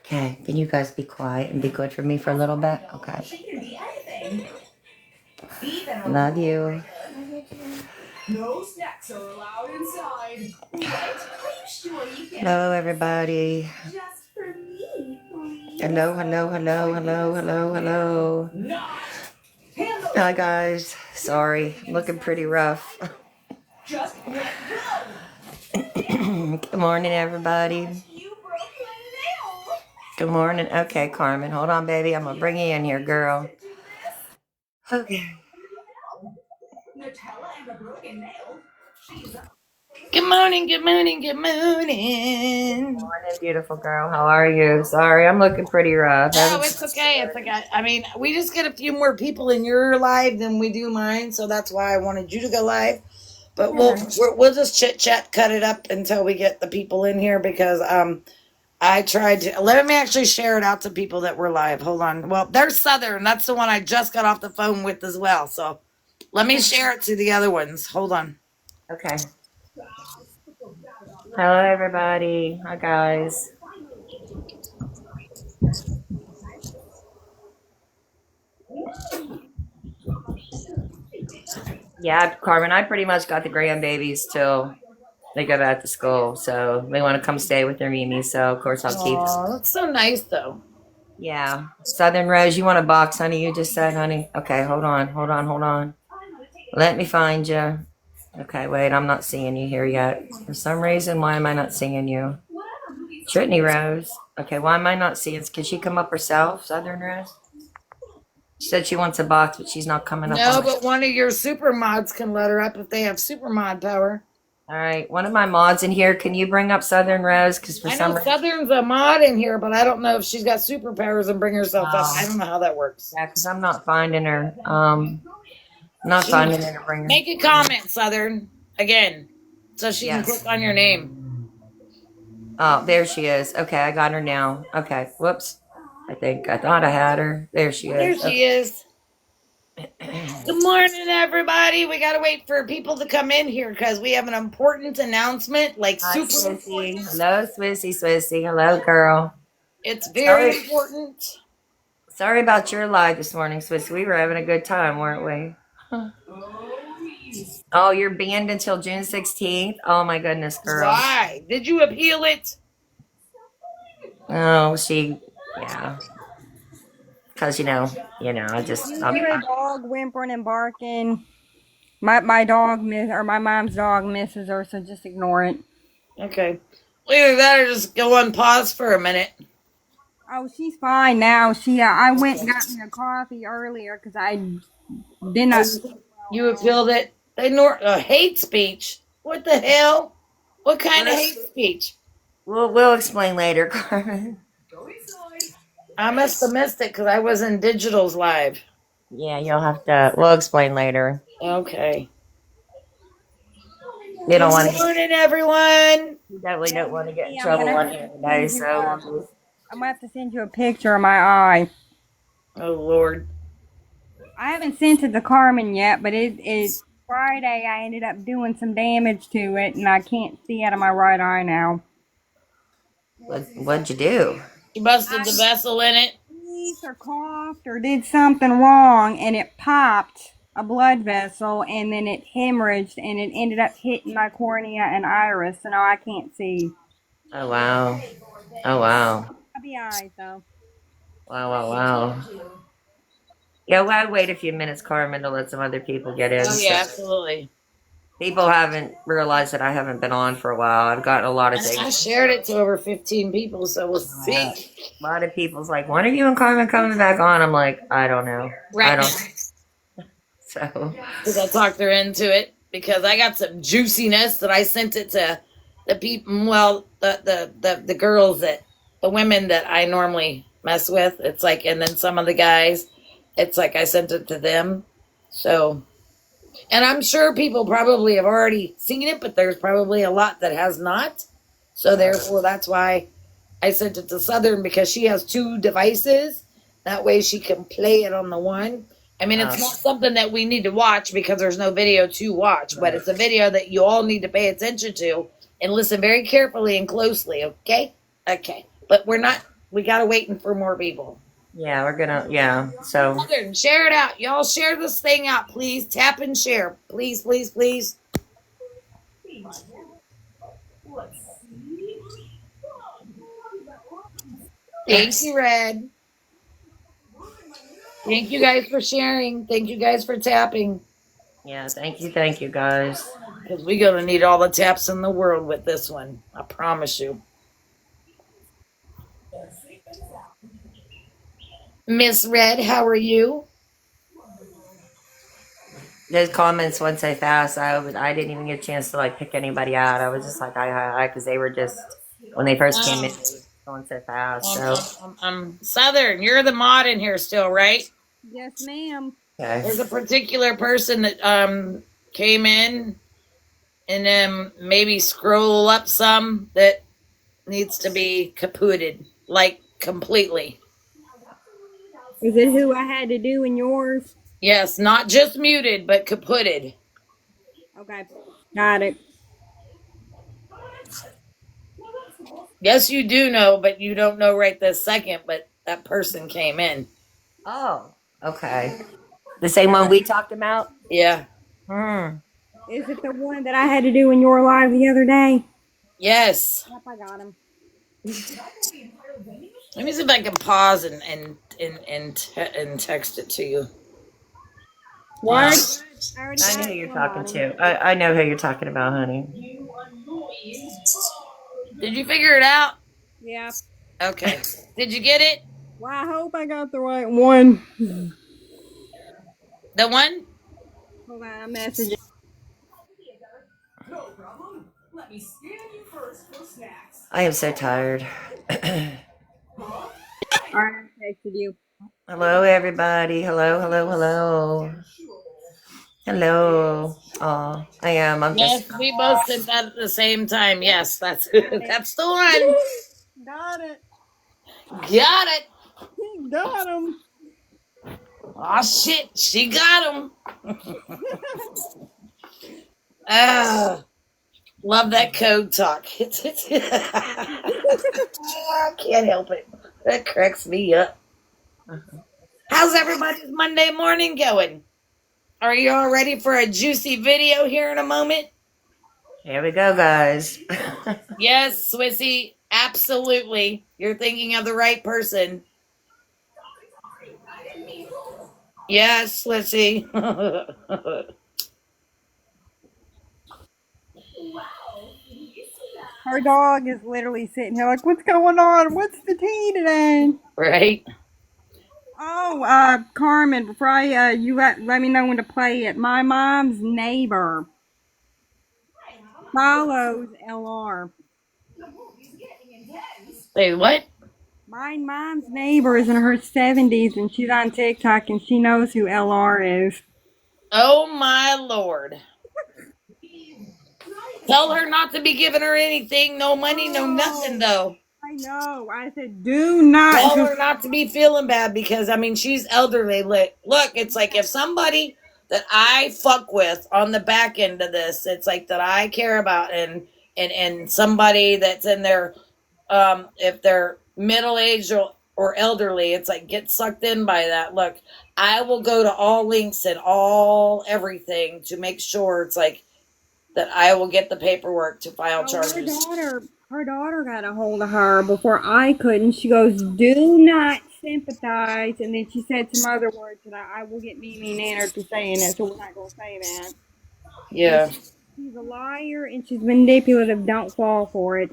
Okay, can you guys be quiet and be good for me for a little bit? Okay. Love you. No snacks are allowed inside. What? Are you sure you can? Hello, everybody. Just for me, please. Hello, hello, hello, hello, hello, hello. Hi, guys. Sorry, I'm looking pretty rough. Just let go. Good morning, everybody. Good morning. Okay, Carmen, hold on, baby. I'm gonna bring you in here, girl. Okay. Good morning, good morning, good morning. Good morning, beautiful girl. How are you? Sorry, I'm looking pretty rough. Oh, it's okay. It's okay. I mean, we just get a few more people in your live than we do mine, so that's why I wanted you to go live. But we'll just chit chat, cut it up until we get the people in here because I tried to let me actually share it out to people that were live. Hold on. Well, there's Southern. That's the one I just got off the phone with as well. So let me share it to the other ones. Hold on. Okay. Hello, everybody. Hi, guys. Yeah, Carmen, I pretty much got the grandbabies till they go back to school. So they want to come stay with their Mimi. So, of course, I'll keep them. Oh, that's so nice, though. Yeah. Southern Rose, you want a box, honey? You just said, honey. Okay, hold on. Let me find you. Okay, wait, I'm not seeing you here yet. For some reason, why am I not seeing you? Trinity Rose. Okay, why am I not seeing? Can she come up herself, Southern Rose? She said she wants a box, but she's not coming up. No, but one of your super mods can let her up if they have super mod power. All right, one of my mods in here. Can you bring up Southern Rose? Because for some reason, Southern's a mod in here, but I don't know if she's got superpowers and bring herself up. I don't know how that works. Yeah, because I'm not finding her. Not finding her to bring her. Make a comment, Southern, again, so she can click on your name. Oh, there she is. Okay, I got her now. Okay, whoops. I thought I had her. There she is. There she is. Good morning, everybody. We gotta wait for people to come in here because we have an important announcement. Like super Swissy. Hello, Swissy. Hello, girl. It's very important. Sorry about your live this morning, Swissy. We were having a good time, weren't we? Oh, you're banned until June 16th? Oh, my goodness, girl. Why? Did you appeal it? Oh, yeah. Because, I just... You hear a dog whimpering and barking. My dog, or my mom's dog misses her, so just ignore it. Okay. Well, either that or just go on pause for a minute. Oh, she's fine now. I went and got me a coffee earlier because I did not... You appealed it? Hate speech? What the hell? What kind of hate speech? We'll explain later, Carmen. I must have missed it because I was in Digital's live. Yeah, we'll explain later. Okay. You don't want to. Good morning, everyone. You definitely don't want to get in trouble on here today, so I'm going to have to send you a picture of my eye. Oh, Lord. I haven't sent it to Carmen yet, but it's Friday. I ended up doing some damage to it, and I can't see out of my right eye now. What'd you do? You busted the vessel in it? Sneezed or coughed or did something wrong, and it popped a blood vessel, and then it hemorrhaged, and it ended up hitting my cornea and iris, so now I can't see. Oh, wow. Happy eyes, though. Wow. Yeah, well, I'd wait a few minutes, Carmen, to let some other people get in. Oh, yeah, absolutely. People haven't realized that I haven't been on for a while. I've gotten a lot of things. I shared it to over 15 people, so we'll see. A lot of people's like, when are you and Carmen coming back on? I'm like, I don't know. Right. I don't know. So. Because I talked her into it because I got some juiciness that I sent it to the people, well, the girls the women that I normally mess with. It's like, and then some of the guys, it's like I sent it to them. So, and I'm sure people probably have already seen it, but there's probably a lot that has not. So therefore, that's why I sent it to Southern, because she has 2 devices That way she can play it on the one. I mean, it's not something that we need to watch because there's no video to watch, but it's a video that you all need to pay attention to and listen very carefully and closely, okay? Okay. But we got to wait for more people. Yeah, we're gonna. Yeah. So Share it out. Y'all share this thing out, please. Tap and share. Please, please, please. Thank you, Red. Thank you guys for sharing. Thank you guys for tapping. yeah, thank you, guys. Because we're going to need all the taps in the world with this one. I promise you. Miss Red, how are you? Those comments went so fast. I didn't even get a chance to like pick anybody out. I was just like hi because they were just when they first came in, they were going so fast. So Southern, you're the mod in here still, right? Yes, ma'am. okay. There's a particular person that came in, and then maybe scroll up some that needs to be kapooted, like completely. Is it who I had to do in yours? Yes, not just muted, but kapooted. Okay, got it. Yes, you do know, but you don't know right this second, but that person came in. Oh, okay. The same one we talked about? Yeah. Is it the one that I had to do in your live the other day? Yes. Yep, I got him. Let me see if I can pause and text it to you. What? I know who you're talking to. I know who you're talking about, honey. Did you figure it out? Yeah. Okay. Did you get it? Well, I hope I got the right one. The one? Hold on, I'm messaging. I am so tired. Alright, I texted you. Hello, everybody. Hello. Oh, I am. I'm Yes, just. we both said that at the same time. Yes, that's that's the one. Got it. Got it. Got him. Oh shit, she got him. Love that code talk. I can't help it. That cracks me up. How's everybody's Monday morning going? Are you all ready for a juicy video here in a moment? Here we go, guys. Yes, Swissy, absolutely. You're thinking of the right person. Yes, Swissy. Her dog is literally sitting here like, what's going on? What's the tea today? Right? Oh, Carmen, before you let me know when to play it. My mom's neighbor follows LR. Wait, what? My mom's neighbor is in her 70s and she's on TikTok and she knows who LR is. Oh my lord. Tell her not to be giving her anything, no money, no nothing though. I know. I said, do not. Tell her not to be feeling bad because, I mean, she's elderly. Look, it's like if somebody that I fuck with on the back end of this, it's like that I care about and somebody that's in their, if they're middle-aged or elderly, it's like get sucked in by that. Look, I will go to all links and all everything to make sure it's like that I will get the paperwork to file charges. Her daughter got a hold of her before I could, and she goes, do not sympathize. And then she said some other words that I will get Mimi Nanner to saying it, so we're not going to say that. Yeah. She's a liar and she's manipulative. Don't fall for it.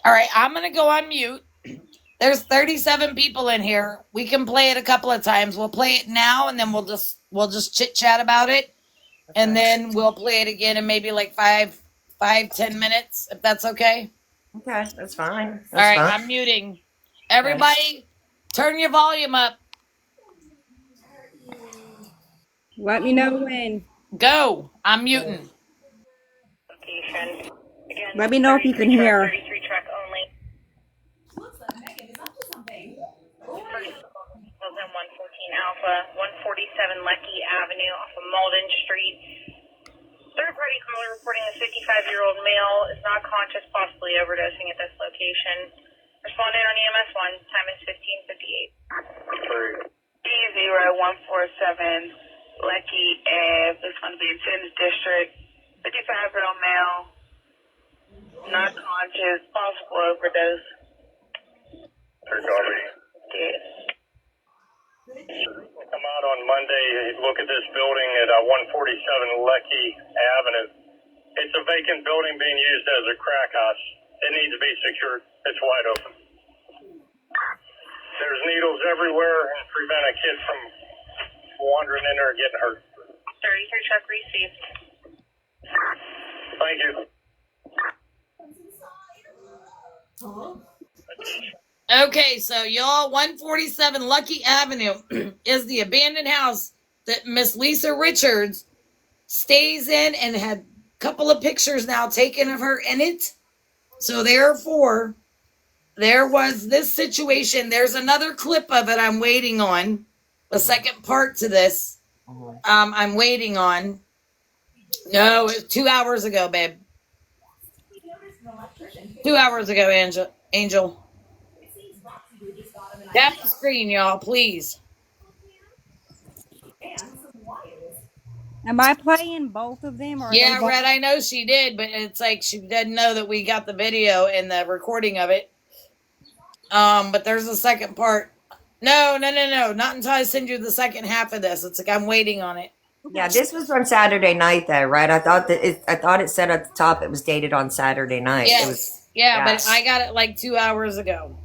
All right, I'm going to go on mute. There's 37 people in here. We can play it a couple of times. We'll play it now, and then we'll just chit chat about it, and then we'll play it again in maybe like 5-10 minutes, if that's okay. Okay, that's fine. All right, I'm muting. Everybody, turn your volume up. Let me know when. Go. I'm muting. Let me know if you can hear. Alpha, 147 Lecky Avenue off of Malden Street. Third-party caller reporting a 55-year-old male is not conscious, possibly overdosing at this location. Responded on EMS 1. Time is 15:58. D0147 Lecky Ave. This one be in Sims District. 55-year-old male, not conscious, possible overdose. Yes. Come out on Monday, look at this building at 147 Lecky Avenue. It's a vacant building being used as a crack house. It needs to be secured. It's wide open. There's needles everywhere and prevent a kid from wandering in there and getting hurt. 33 truck received. Thank you. Okay, so y'all, 147 Lucky Avenue is the abandoned house that Miss Lisa Richards stays in, and had a couple of pictures now taken of her in it. So therefore, there was this situation. There's another clip of it I'm waiting on. The second part to this, I'm waiting on. No, it was 2 hours ago, babe. 2 hours ago, Angel. Tap the screen, y'all, please. Am I playing both of them? Or Yeah, Red, I know she did, but it's like she doesn't know that we got the video and the recording of it. But there's a second part. No. Not until I send you the second half of this. It's like I'm waiting on it. Yeah, this was from Saturday night, though, right? I thought it said at the top it was dated on Saturday night. Yes. It was, But I got it like 2 hours ago.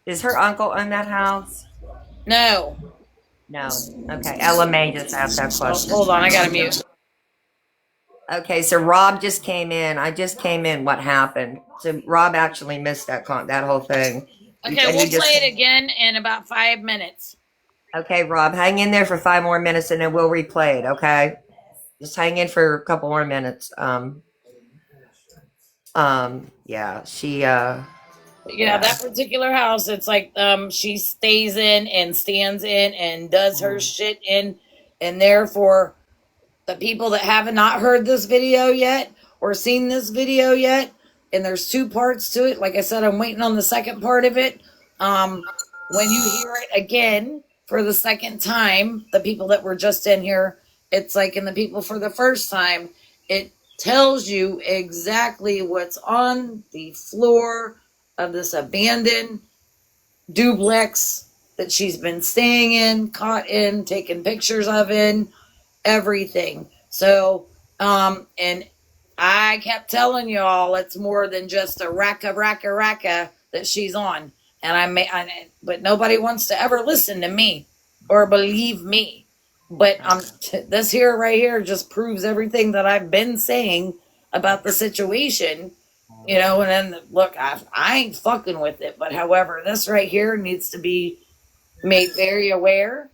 Is her uncle in that house? No. No. Okay. Ella May just asked that question. Hold on, I gotta mute. Okay, so Rob just came in. I just came in. What happened? So Rob actually missed that whole thing. Okay, And we'll you just- play it again in about 5 minutes. Okay, Rob, hang in there for 5 more minutes and then we'll replay it, okay? Just hang in for a couple more minutes. Yeah, she Yeah, that particular house, it's like she stays in and stands in and does her shit in, and therefore the people that have not heard this video yet or seen this video yet, and there's 2 parts to it. Like I said, I'm waiting on the second part of it. When you hear it again for the second time, the people that were just in here, it's like in the people for the first time, it tells you exactly what's on the floor of this abandoned duplex that she's been staying in, caught in, taking pictures of in, everything. So, and I kept telling y'all it's more than just a racka that she's on. And but nobody wants to ever listen to me or believe me. But this here right here just proves everything that I've been saying about the situation. You know, and then look, I ain't fucking with it. But however, this right here needs to be made very aware.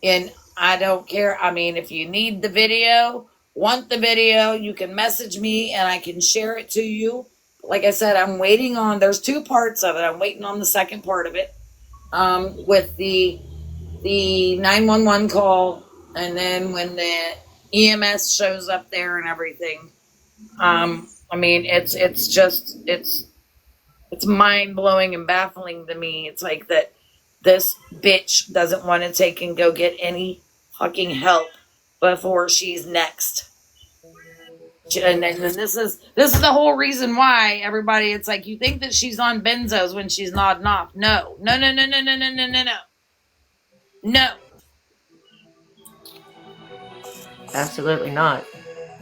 And I don't care. I mean, if you need the video, want the video, you can message me and I can share it to you. Like I said, I'm waiting on, there's 2 parts of it. I'm waiting on the second part of it. With the 911 call, and then when the EMS shows up there and everything. I mean, it's mind blowing and baffling to me. It's like that this bitch doesn't want to take and go get any fucking help before she's next. And this is the whole reason why everybody, it's like, you think that she's on benzos when she's nodding off. No. absolutely not.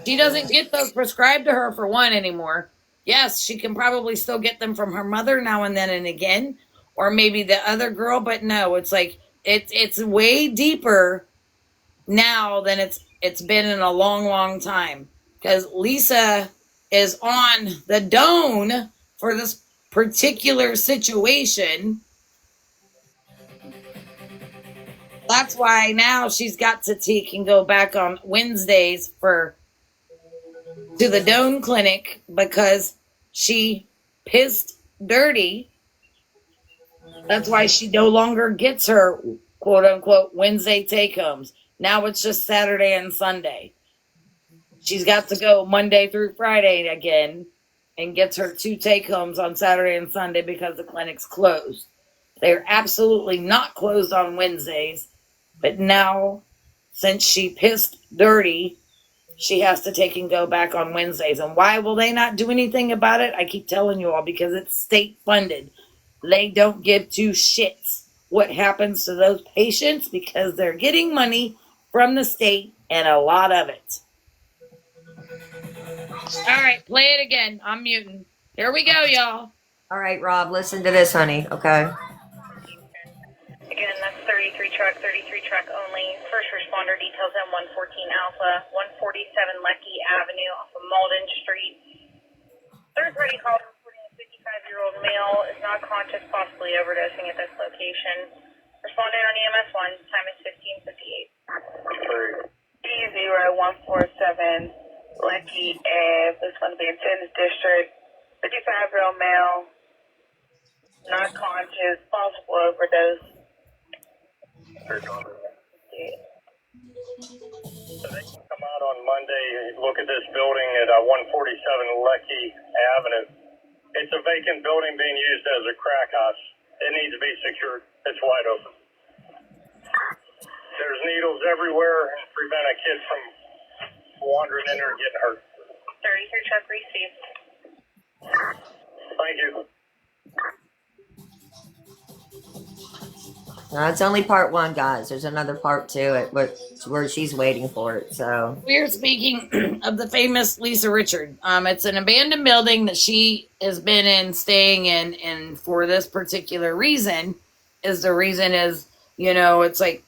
She doesn't get those prescribed to her for one anymore. Yes, she can probably still get them from her mother now and then and again, or maybe the other girl, but no, it's like it's way deeper now than it's been in a long time. Because Lisa is on the Doan for this particular situation. That's why now she's got to take and go back on Wednesdays to the Doan clinic, because she pissed dirty That's why she no longer gets her quote unquote Wednesday take homes. Now it's just Saturday and Sunday. She's got to go Monday through Friday again and gets her 2 take homes on Saturday and Sunday because the clinic's closed. They're absolutely not closed on Wednesdays, but now since she pissed dirty, she has to take and go back on Wednesdays. And why will they not do anything about it? I keep telling you all, because it's state funded. They don't give 2 shits what happens to those patients because they're getting money from the state and a lot of it. All right, play it again. I'm muting. Here we go, y'all. All right, Rob, listen to this, honey. Okay. Again, that's 33 truck only. First responder details in 114 Alpha, 147 Lecky Avenue off of Malden Street. Third party call reporting a 55-year-old male is not conscious, possibly overdosing at this location. Responding on EMS 1, time is 15:58. D0147 Lecky Ave. This one be in 10th District. 55-year-old male, not conscious, possible overdose. So they can come out on Monday, look at this building at 147 Lecky Avenue. It's a vacant building being used as a crack house. It needs to be secured. It's wide open. There's needles everywhere and prevent a kid from wandering in there and getting hurt. 33 truck received. Thank you. No, it's only part 1, guys. There's another part 2 where she's waiting for it. So We're speaking of the famous Lisa Richard. It's an abandoned building that she has been in, staying in, and for this particular reason, it's like,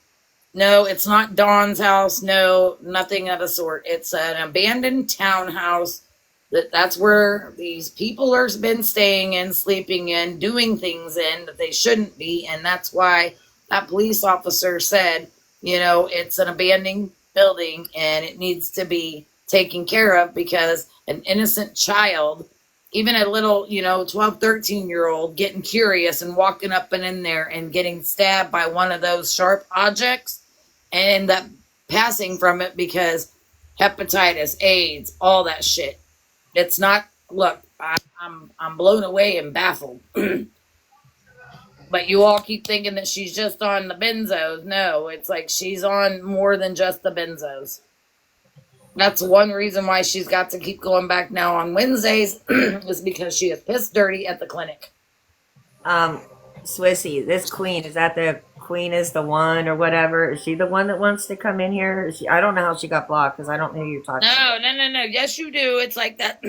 no, it's not Dawn's house. No, nothing of the sort. It's an abandoned townhouse. That's where these people are been staying in, sleeping in, doing things in that they shouldn't be, and that's why that police officer said, it's an abandoned building and it needs to be taken care of because an innocent child, even a little, 12, 13-year-old getting curious and walking up and in there and getting stabbed by one of those sharp objects and end up passing from it because hepatitis, AIDS, all that shit. It's not, look, I'm blown away and baffled. But you all keep thinking that she's just on the benzos. No, it's like she's on more than just the benzos. That's one reason why she's got to keep going back now on Wednesdays is because she is pissed dirty at the clinic. Swissy, this queen, is that the queen is the one or whatever? Is she the one that wants to come in here? I don't know how she got blocked because I don't know who you're talking about. No. Yes, you do. It's like that.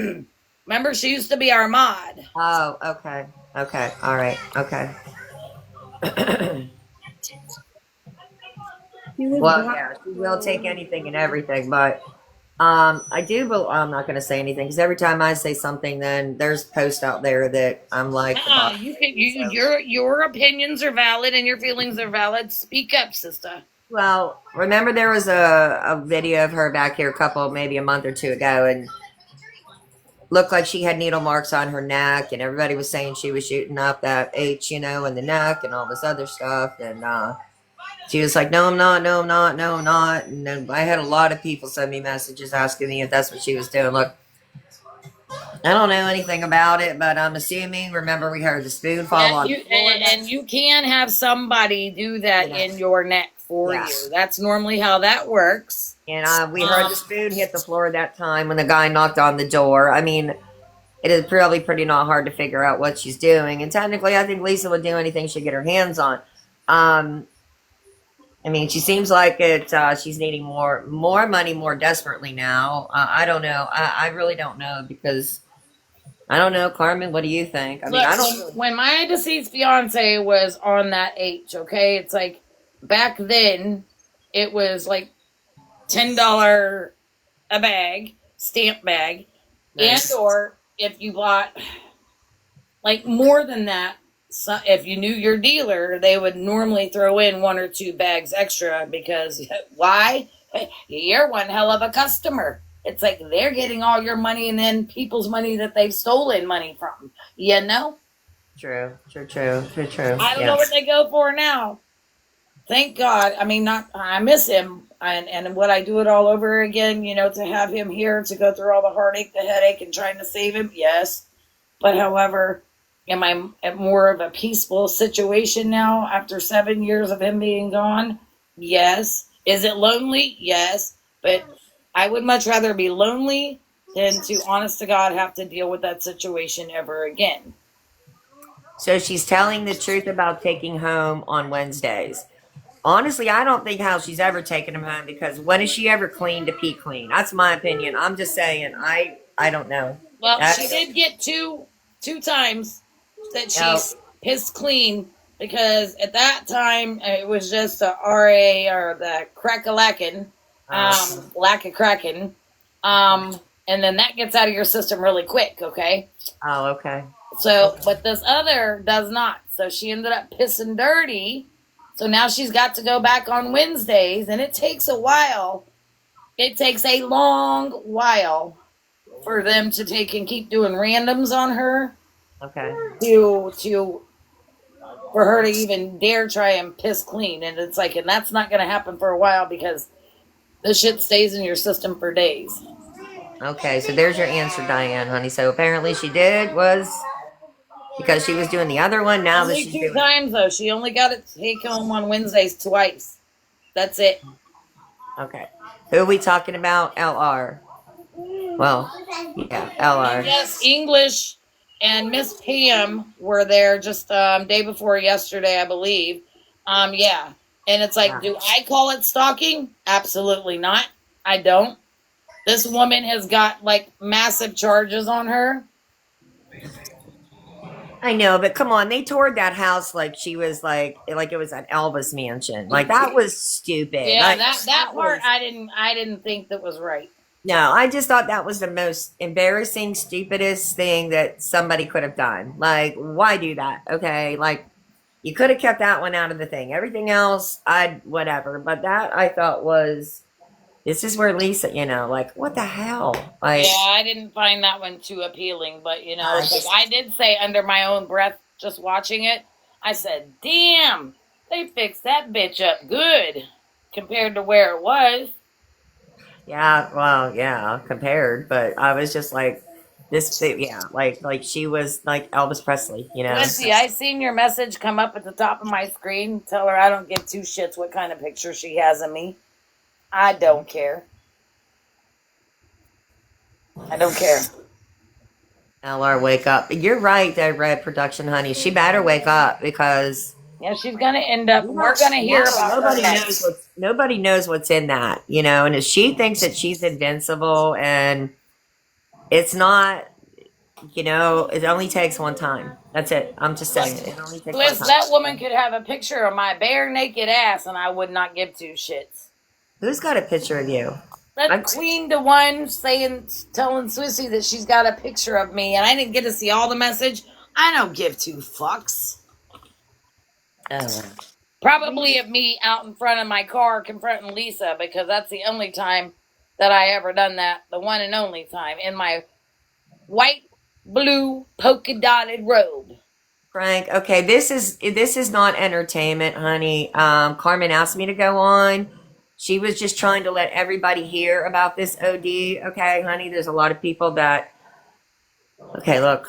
Remember, she used to be our mod. Oh, okay. Okay. All right. Okay. Well, yeah, she will take anything and everything, but I'm not going to say anything because every time I say something, then there's posts out there that I'm like, your opinions are valid and your feelings are valid. Speak up, sister. well, remember there was a video of her back here maybe a month or 2 ago, and looked like she had needle marks on her neck, and everybody was saying she was shooting up that H, in the neck and all this other stuff. And she was like, no, I'm not, no, I'm not, no, I'm not. And then I had a lot of people send me messages asking me if that's what she was doing. Look, I don't know anything about it, but I'm assuming, remember we heard the spoon fall on the floor. And you can have somebody do that in your neck for you. That's normally how that works. And we heard the spoon hit the floor that time when the guy knocked on the door. I mean, it is probably pretty not hard to figure out what she's doing. And technically, I think Lisa would do anything she'd get her hands on. I mean, she seems like she's needing more money more desperately now. I don't know. I really don't know because I don't know. Carmen, what do you think? I mean, I don't. When my deceased fiance was on that H, okay, it's like back then it was like $10 a bag, stamp bag, Nice. and or if you bought like more than that, so if you knew your dealer, they would normally throw in 1 or 2 bags extra because why? You're one hell of a customer. It's like they're getting all your money and then people's money that they've stolen money from, True. I don't know what they go for now. Thank God. I mean, not I miss him, and would I do it all over again? You know, to have him here to go through all the heartache, the headache, and trying to save him. Yes, but however, am I at more of a peaceful situation now after 7 years of him being gone? Yes. Is it lonely? Yes, but I would much rather be lonely than to, honest to God, have to deal with that situation ever again. So she's telling the truth about taking home on Wednesdays. Honestly, I don't think how she's ever taken him home because when is she ever clean to pee clean? That's my opinion. I'm just saying. I don't know. Well, That's, she did get two times that no. she's pissed clean because at that time it was just the RA or the crack-a-lackin', lack-a-crackin', and then that gets out of your system really quick, okay? Oh, okay. So, but this other does not. So she ended up pissing dirty. So now she's got to go back on Wednesdays, and it takes a while. It takes a long while for them to take and keep doing randoms on her Okay. for her to even dare try and piss clean. And it's like, and that's not going to happen for a while because this shit stays in your system for days. Okay, so there's your answer, Diane, honey. So apparently she did was because she was doing the other one. Now that Only she's two doing times though. She only got it to take home on Wednesdays twice. That's it. okay. Who are we talking about? LR. Well, yeah, LR. Yes, English and Miss Pam were there just day before yesterday, I believe. Yeah. And it's like, do I call it stalking? Absolutely not. I don't. This woman has got like massive charges on her. I know, but come on, they toured that house like she was like it was an Elvis mansion. Like that was stupid. Yeah, Like, that part was, I didn't think that was right. no, I just thought that was the most embarrassing, stupidest thing that somebody could have done. Like, why do that? Okay, like you could have kept that one out of the thing. Everything else, I'd whatever. But that I thought was this is where Lisa, like what the hell? Like, Yeah, I didn't find that one too appealing, but I like, just- I did say under my own breath, just watching it, I said, "Damn, they fixed that bitch up good compared to where it was." yeah, well, yeah, compared, but I was just like this, yeah, like she was like Elvis Presley, Let's see, I seen your message come up at the top of my screen. Tell her I don't give two shits what kind of picture she has of me. I don't care. I don't care. LR, wake up. You're right, that Red Production, honey. She better wake up because Yeah, she's gonna end up. We're gonna hear about nobody her knows next. nobody knows what's in that, and if she thinks that she's invincible and it's not, it only takes one time. That's it. I'm just saying it only takes one Liz, time. that woman could have a picture of my bare naked ass, and I would not give two shits. Who's got a picture of you? That I'm- Queen to one telling Swissy that she's got a picture of me, and I didn't get to see all the message. I don't give two fucks. Oh. Probably of me out in front of my car confronting Lisa, because that's the only time that I ever done that. The one and only time in my white, blue, polka dotted robe. Frank, okay, this is not entertainment, honey. Carmen asked me to go on. She was just trying to let everybody hear about this OD. Okay, honey, there's a lot of people that. Okay, look,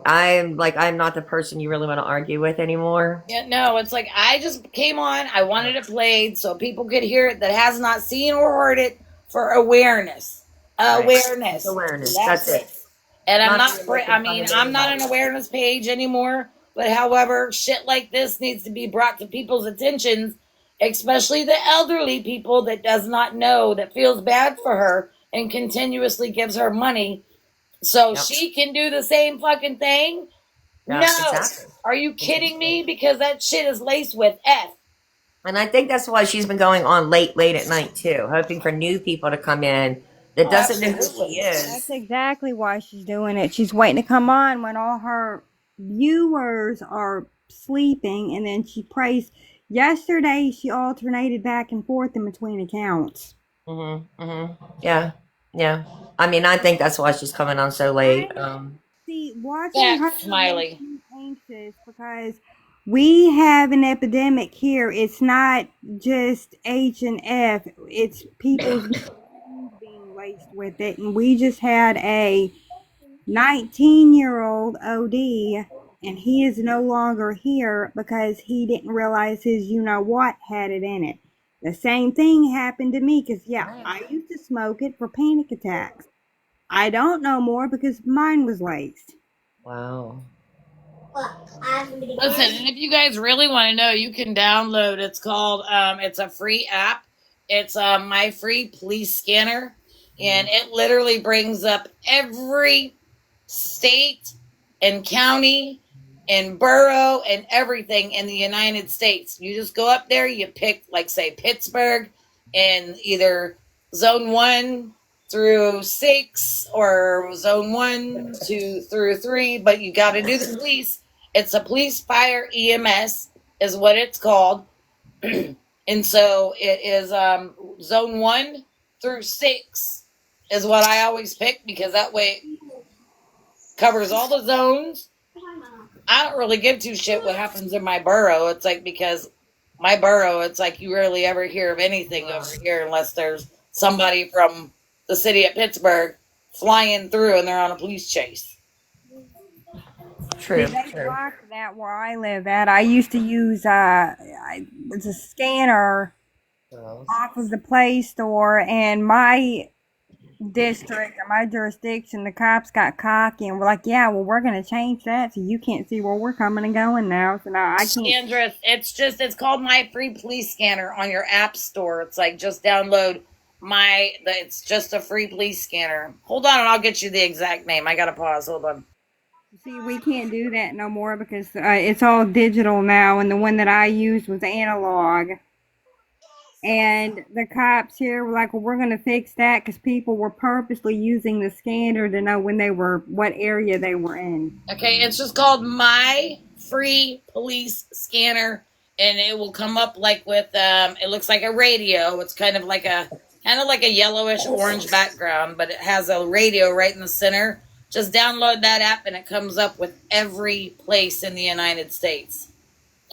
I'm not the person you really want to argue with anymore. Yeah, no, it's like I just came on. I wanted it played so people could hear it that has not seen or heard it for awareness. Right. Awareness. Awareness. That's it. And I'm Not not. to make I'm fun of not an anybody. awareness page anymore. But however, shit like this needs to be brought to people's attentions, especially the elderly people that does not know, that feels bad for her and continuously gives her money, so Yep. she can do the same fucking thing. Yeah, No, exactly. are you kidding me? Because that shit is laced with F. And I think that's why she's been going on late at night too, hoping for new people to come in that doesn't know who Absolutely. she is. That's exactly why she's doing it. She's waiting to come on when all her viewers are sleeping, and then she prays. Yesterday, she alternated back and forth in between accounts. Yeah. I mean, I think that's why she's coming on so late. See, watching Yeah, her Smiley. anxious because we have an epidemic here. It's not just H and F. It's people's names being laced with it, and we just had a 19-year-old OD, and he is no longer here because he didn't realize his you know what had it in it. The same thing happened to me because, yeah, I used to smoke it for panic attacks. I don't know more because mine was laced. Wow. Listen, and if you guys really want to know, you can download. It's called. It's a free app. It's My Free Police Scanner, and it literally brings up every state and county and borough and everything in the United States. You just go up there. You pick, like, say, Pittsburgh, and either Zone 1 through 6 or Zone 1, 2 through 3. But you got to do the police. It's a police, fire, EMS is what it's called. And so it is Zone 1 through 6 is what I always pick, because that way it covers all the zones. I don't really give two shit what happens in my borough. It's like, because my borough, it's like you rarely ever hear of anything over here unless there's somebody from the city of Pittsburgh flying through and they're on a police chase. True. See, they True. blocked that where I live at. I used to use it's a scanner off of the Play Store, and my district or my jurisdiction, the cops got cocky and were like, "Yeah, well, we're gonna change that so you can't see where we're coming and going now." So now I can't. Sandra, it's called My Free Police Scanner on your app store. It's like, just download it's just a free police scanner. Hold on, and I'll get you the exact name. I gotta pause. Hold on. See, we can't do that no more because it's all digital now, and the one that I used was analog. And the cops here were like, "Well, we're going to fix that," because people were purposely using the scanner to know what area they were in. Okay, it's just called My Free Police Scanner, and it will come up like with it looks like a radio. It's kind of like a yellowish orange background, but it has a radio right in the center. Just download that app, and it comes up with every place in the United States,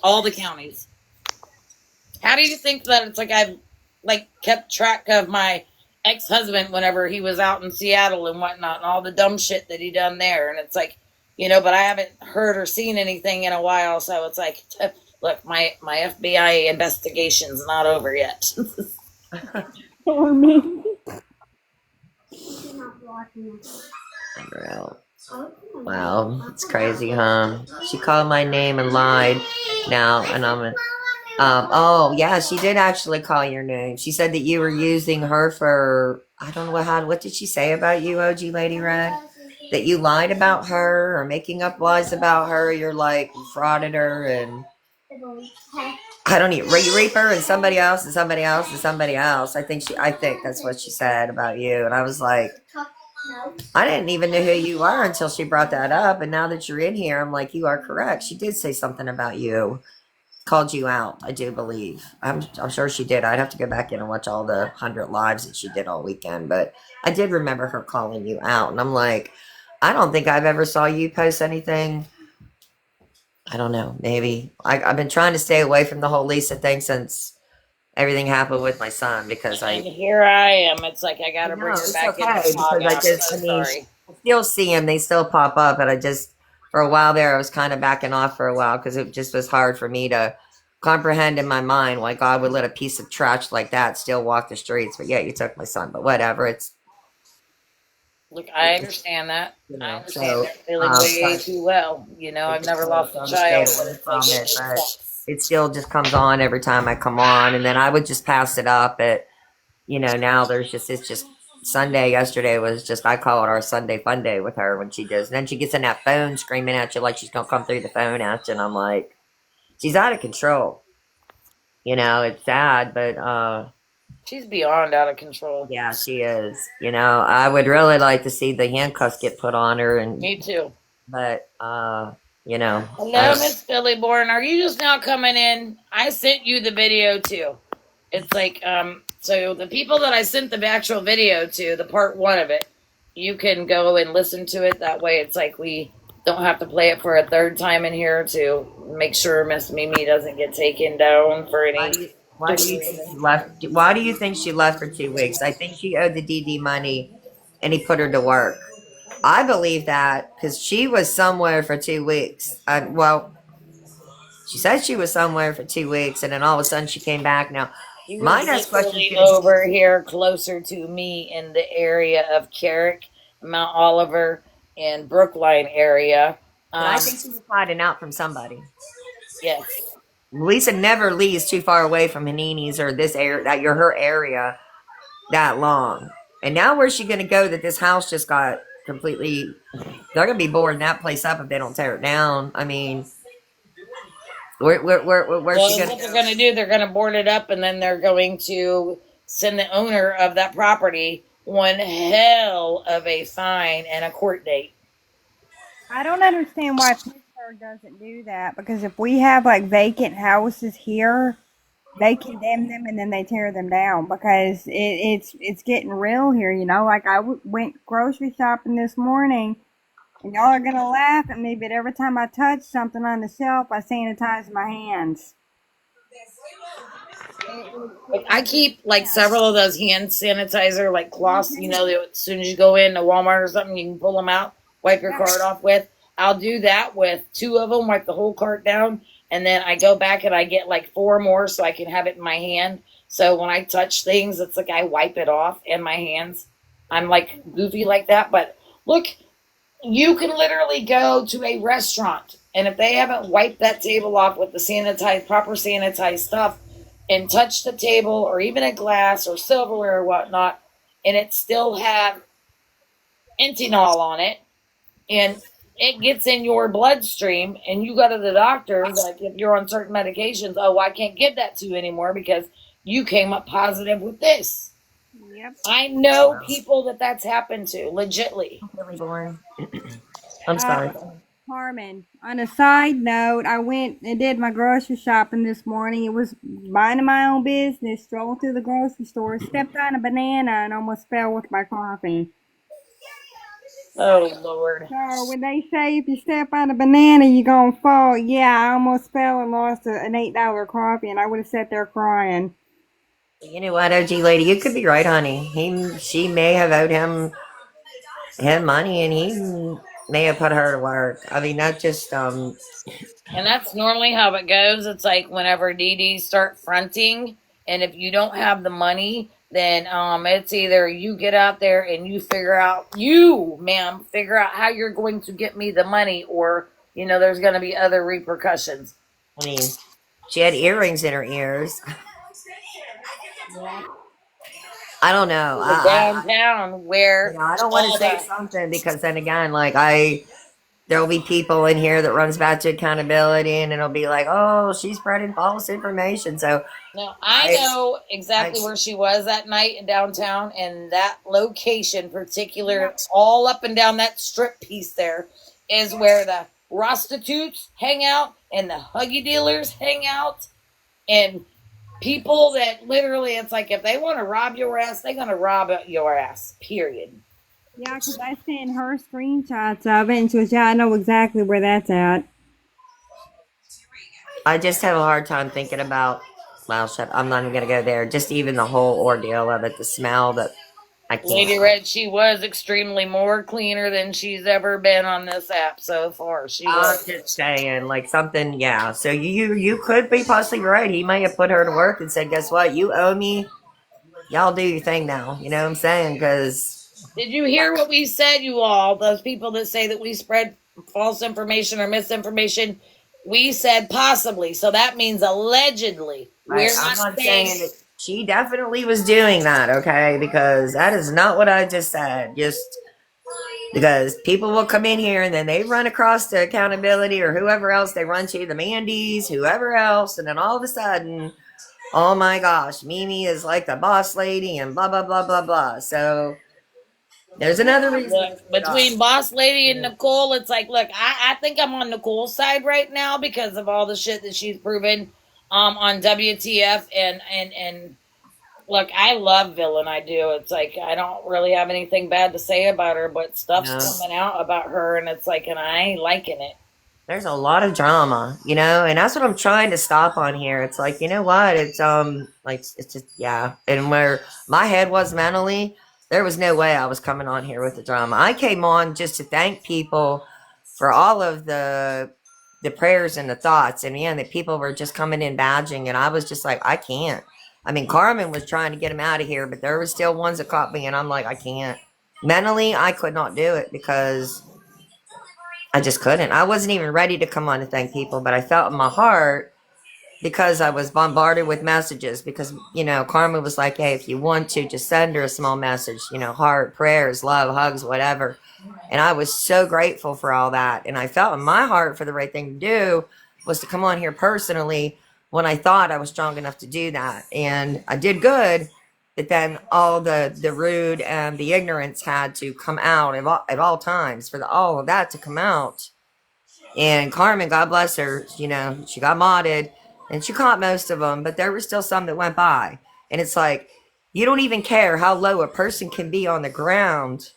all the counties. How do you think that it's like I've kept track of my ex-husband whenever he was out in Seattle and whatnot, and all the dumb shit that he done there? And it's like, but I haven't heard or seen anything in a while, so it's like, look, my FBI investigation's not over yet. For me. Unreal. Wow, it's crazy, huh? She called my name and lied. Now, and oh yeah, she did actually call your name. She said that you were using her for, I don't know what did she say about you, OG Lady Red? That you lied about her or making up lies about her. You're like frauded her, and I don't even Reaper and somebody else and somebody else and somebody else. I think that's what she said about you. And I was like, I didn't even know who you are until she brought that up. And now that you're in here, I'm like, you are correct. She did say something about you, called you out. I do believe. I'm sure she did. I'd have to go back in and watch all the 100 lives that she did all weekend. But I did remember her calling you out. And I'm like, I don't think I've ever saw you post anything. I don't know. Maybe I've been trying to stay away from the whole Lisa thing since everything happened with my son, because And here I am. It's like I gotta bring her it's back okay, in the fog. because I'm so sorry. I still see them. They still pop up, but for a while there, I was kind of backing off for a while because it just was hard for me to comprehend in my mind why God would let a piece of trash like that still walk the streets. But yeah, you took my son, but whatever. Look, I understand that. I understand so, that feeling way too well. I've never lost a child. From it, but it still just comes on every time I come on, and then I would just pass it up. Now it's just Sunday. Yesterday was just, I call it our Sunday fun day with her when she does. And then she gets in that phone screaming at you like she's gonna come through the phone at you, and I'm like, she's out of control. It's sad, but she's beyond out of control. yeah, she is. I would really like to see the handcuffs get put on her, and Me too. but Hello, Miss Philly Born. Are you just now coming in? I sent you the video too. It's like, so the people that I sent the actual video to, the part 1 of it, you can go and listen to it. That way it's like we don't have to play it for a third time in here to make sure Miss Mimi doesn't get taken down for any. Why do you think she left? Why do you think she left for 2 weeks? I think she owed the DD money, and he put her to work. I believe that because she was somewhere for 2 weeks. Well, she said she was somewhere for 2 weeks, and then all of a sudden she came back. Now, He my was next question literally is gonna over here closer to me in the area of Carrick, Mount Oliver, and Brookline area. but I think she was hiding out from somebody. Yes. Lisa never leaves too far away from Hanini's or this area, that you're her area, that long. And now where's she going to go that this house just got completely, they're going to be boarding that place up if they don't tear it down. I mean, where's Well, she going what to they're go? going to do, they're going to board it up, and then they're going to send the owner of that property one hell of a fine and a court date. I don't understand why Pittsburgh doesn't do that, because if we have like vacant houses here, they condemn them and then they tear them down because it's getting real here. Like I went grocery shopping this morning, and y'all are gonna laugh at me, but every time I touch something on the shelf, I sanitize my hands. Like, I keep like several of those hand sanitizer like cloths, that as soon as you go into Walmart or something, you can pull them out, wipe your cart off with. I'll do that with 2 of them, wipe the whole cart down, and then I go back and I get like 4 more so I can have it in my hand. So when I touch things, it's like I wipe it off in my hands. I'm like goofy like that, but look, you can literally go to a restaurant, and if they haven't wiped that table off with the proper sanitized stuff, and touch the table or even a glass or silverware or whatnot, and it still have Entinol on it, and it gets in your bloodstream, and you go to the doctor, like if you're on certain medications, oh, I can't give that to you anymore because you came up positive with this. Yep. I know people that's happened to, legitly. Really boring. I'm sorry. Carmen, on a side note, I went and did my grocery shopping this morning. It was minding my own business, strolling through the grocery store, stepped on a banana and almost fell with my coffee. Oh, Lord. So when they say if you step on a banana, you're going to fall, yeah, I almost fell and lost an $8 coffee, and I would have sat there crying. You know what, OG lady, you could be right, honey. She may have owed him money, and he may have put her to work. I mean, that just And that's normally how it goes. It's like whenever DDs start fronting, and if you don't have the money, then it's either you get out there and you figure out how you're going to get me the money, or there's going to be other repercussions. I mean, she had earrings in her ears. I don't know. Downtown where I don't want to say something because then again, like there'll be people in here that runs back to accountability, and it'll be like, oh, she's spreading false information. So no, I know exactly where she was that night in downtown, and that location particular, all up and down that strip piece there, is where the prostitutes hang out and the huggy dealers hang out, and people that literally, it's like if they want to rob your ass, they're gonna rob your ass. Period. Yeah, because I sent her screenshots of it, and she goes, yeah, I know exactly where that's at. I just have a hard time thinking about, well, I'm not even going to go there. Just even the whole ordeal of it, the smell that I can't. Lady Red, she was extremely more cleaner than she's ever been on this app so far. I'm just saying, like something, yeah. So you could be possibly right. He may have put her to work and said, guess what? You owe me. Y'all do your thing now. You know what I'm saying? Because did you hear what we said, you all? Those people that say that we spread false information or misinformation, we said possibly. So that means allegedly. Right, I'm not saying that she definitely was doing that, okay? Because that is not what I just said. Just because people will come in here and then they run across to accountability or whoever else they run to, the Mandy's, whoever else, and then all of a sudden, oh my gosh, Mimi is like the boss lady and blah, blah, blah, blah, blah. So there's another reason. Between Boss Lady and Nicole, it's like, look, I think I'm on Nicole's side right now because of all the shit that she's proven on WTF and Look, I love Villain. I do. It's like I don't really have anything bad to say about her, but stuff's No. coming out about her, and it's like, and I ain't liking it. There's a lot of drama, and that's what I'm trying to stop on here. It's like, you know what? It's like it's just yeah. And where my head was mentally, there was no way I was coming on here with the drama. I came on just to thank people for all of the prayers and the thoughts, and man, that people were just coming in badging, and I was just like, I can't. I mean, Carmen was trying to get him out of here, but there were still ones that caught me, and I'm like, I can't. Mentally, I could not do it because I just couldn't. I wasn't even ready to come on to thank people, but I felt in my heart because I was bombarded with messages. Because, Carmen was like, hey, if you want to, just send her a small message, heart, prayers, love, hugs, whatever. And I was so grateful for all that. And I felt in my heart for the right thing to do was to come on here personally when I thought I was strong enough to do that. And I did good. But then all the rude and the ignorance had to come out at all times for all of that to come out. And Carmen, God bless her, she got modded and she caught most of them, but there were still some that went by. And it's like, you don't even care how low a person can be on the ground.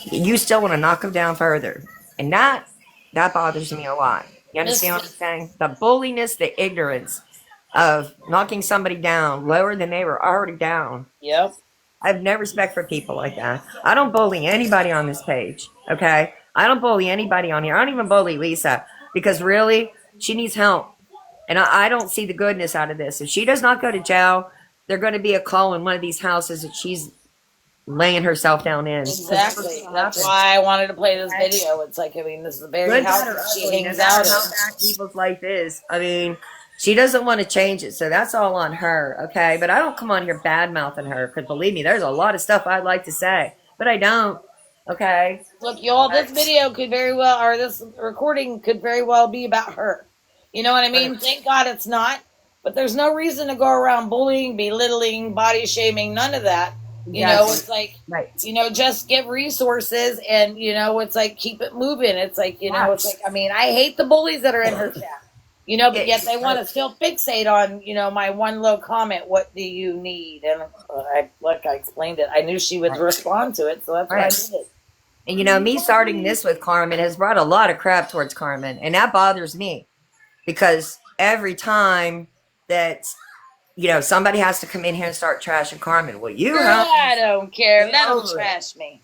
You still want to knock them down further. And that bothers me a lot. You understand what I'm saying? The bulliness, the ignorance of knocking somebody down lower than they were already down. Yep. I have no respect for people like that. I don't bully anybody on this page, okay? I don't bully anybody on here. I don't even bully Lisa because really, she needs help. And I don't see the goodness out of this. If she does not go to jail, they're going to be a call in one of these houses that she's laying herself down in. Exactly. That's why I wanted to play this video. It's like, I mean, this is the very Good, house bad, or that she ugly, hangs no matter out how in. bad people's life is. I mean, she doesn't want to change it, so that's all on her, okay? But I don't come on here bad-mouthing her, because believe me, there's a lot of stuff I'd like to say, but I don't, okay? Look, y'all, this video could very well, or this recording could very well be about her. You know what I mean? Thank God it's not. But there's no reason to go around bullying, belittling, body shaming, none of that. You know, it's like, Right. Just give resources and, it's like, keep it moving. It's like, it's like, I mean, I hate the bullies that are in her chat. But yet they want to still fixate on, my one low comment, what do you need? And I explained it. I knew she would respond to it, so that's what I did. And, me starting this with Carmen has brought a lot of crap towards Carmen, and that bothers me because every time that, somebody has to come in here and start trashing Carmen. Well, you have. I don't care. Let them trash me.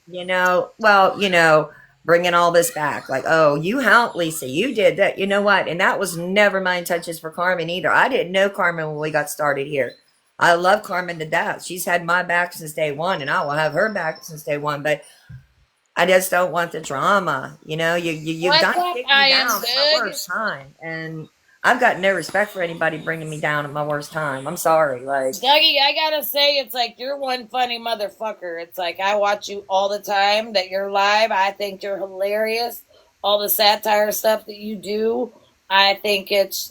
Bringing all this back. Like, oh, you helped Lisa. You did that. You know what? And that was never my intentions for Carmen either. I didn't know Carmen when we got started here. I love Carmen to death. She's had my back since day one, and I will have her back since day one. But I just don't want the drama. You've done kicked me down at my worst time. And I've got no respect for anybody bringing me down at my worst time. I'm sorry. Like, Dougie, I gotta say, it's like, you're one funny motherfucker. It's like, I watch you all the time that you're live. I think you're hilarious. All the satire stuff that you do, I think it's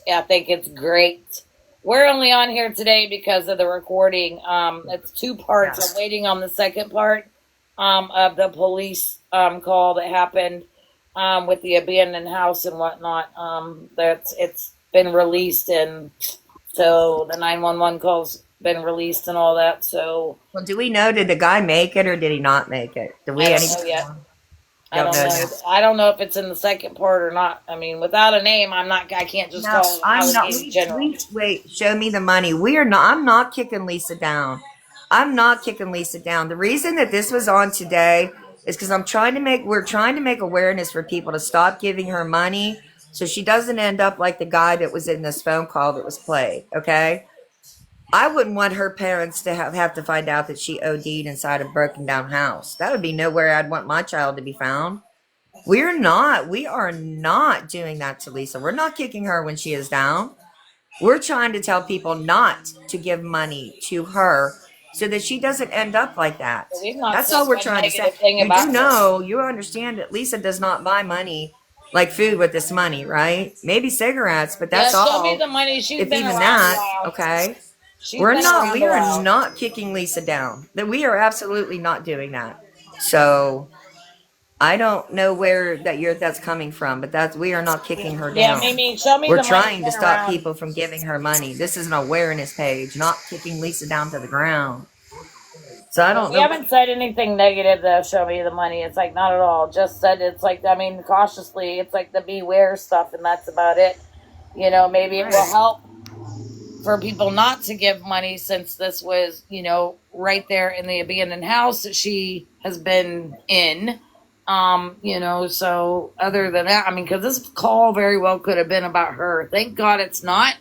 great. We're only on here today because of the recording. It's 2 parts. I'm waiting on the second part of the police call that happened with the abandoned house and whatnot. It's been released, and so the 911 call's been released and all that. So, well, do we know, did the guy make it or did he not make it? Do we? I don't know yet. I don't know. I don't know if it's in the second part or not. I mean, without a name, I can't just call it. I'm not. Wait, show me the money. We are not. I'm not kicking Lisa down. I'm not kicking Lisa down. The reason that this was on today is because we're trying to make awareness for people to stop giving her money, so she doesn't end up like the guy that was in this phone call that was played. Okay. I wouldn't want her parents to have to find out that she OD'd inside a broken down house. That would be nowhere I'd want my child to be found. We are not doing that to Lisa. We're not kicking her when she is down. We're trying to tell people not to give money to her so that she doesn't end up like that. That's all we're trying to say. You understand that Lisa does not buy money like food with this money, right? Maybe cigarettes, but that's all. Show me the money. She's if been even around that, a while. okay. We are not kicking Lisa down. That we are absolutely not doing that. So I don't know where that's coming from, but we are not kicking her Yeah, down. Mimi, show me We're the money trying to went stop around. people from giving her money. This is an awareness page, not kicking Lisa down to the ground. So I don't We know. haven't said anything negative though. Show me the money. It's like not at all. Just said it's like, I mean, cautiously. It's like the beware stuff, and that's about it. You know, maybe it will help for people not to give money since this was, you know, right there in the abandoned house that she has been in. You know, so other than that, I mean, because this call very well could have been about her. Thank God it's not,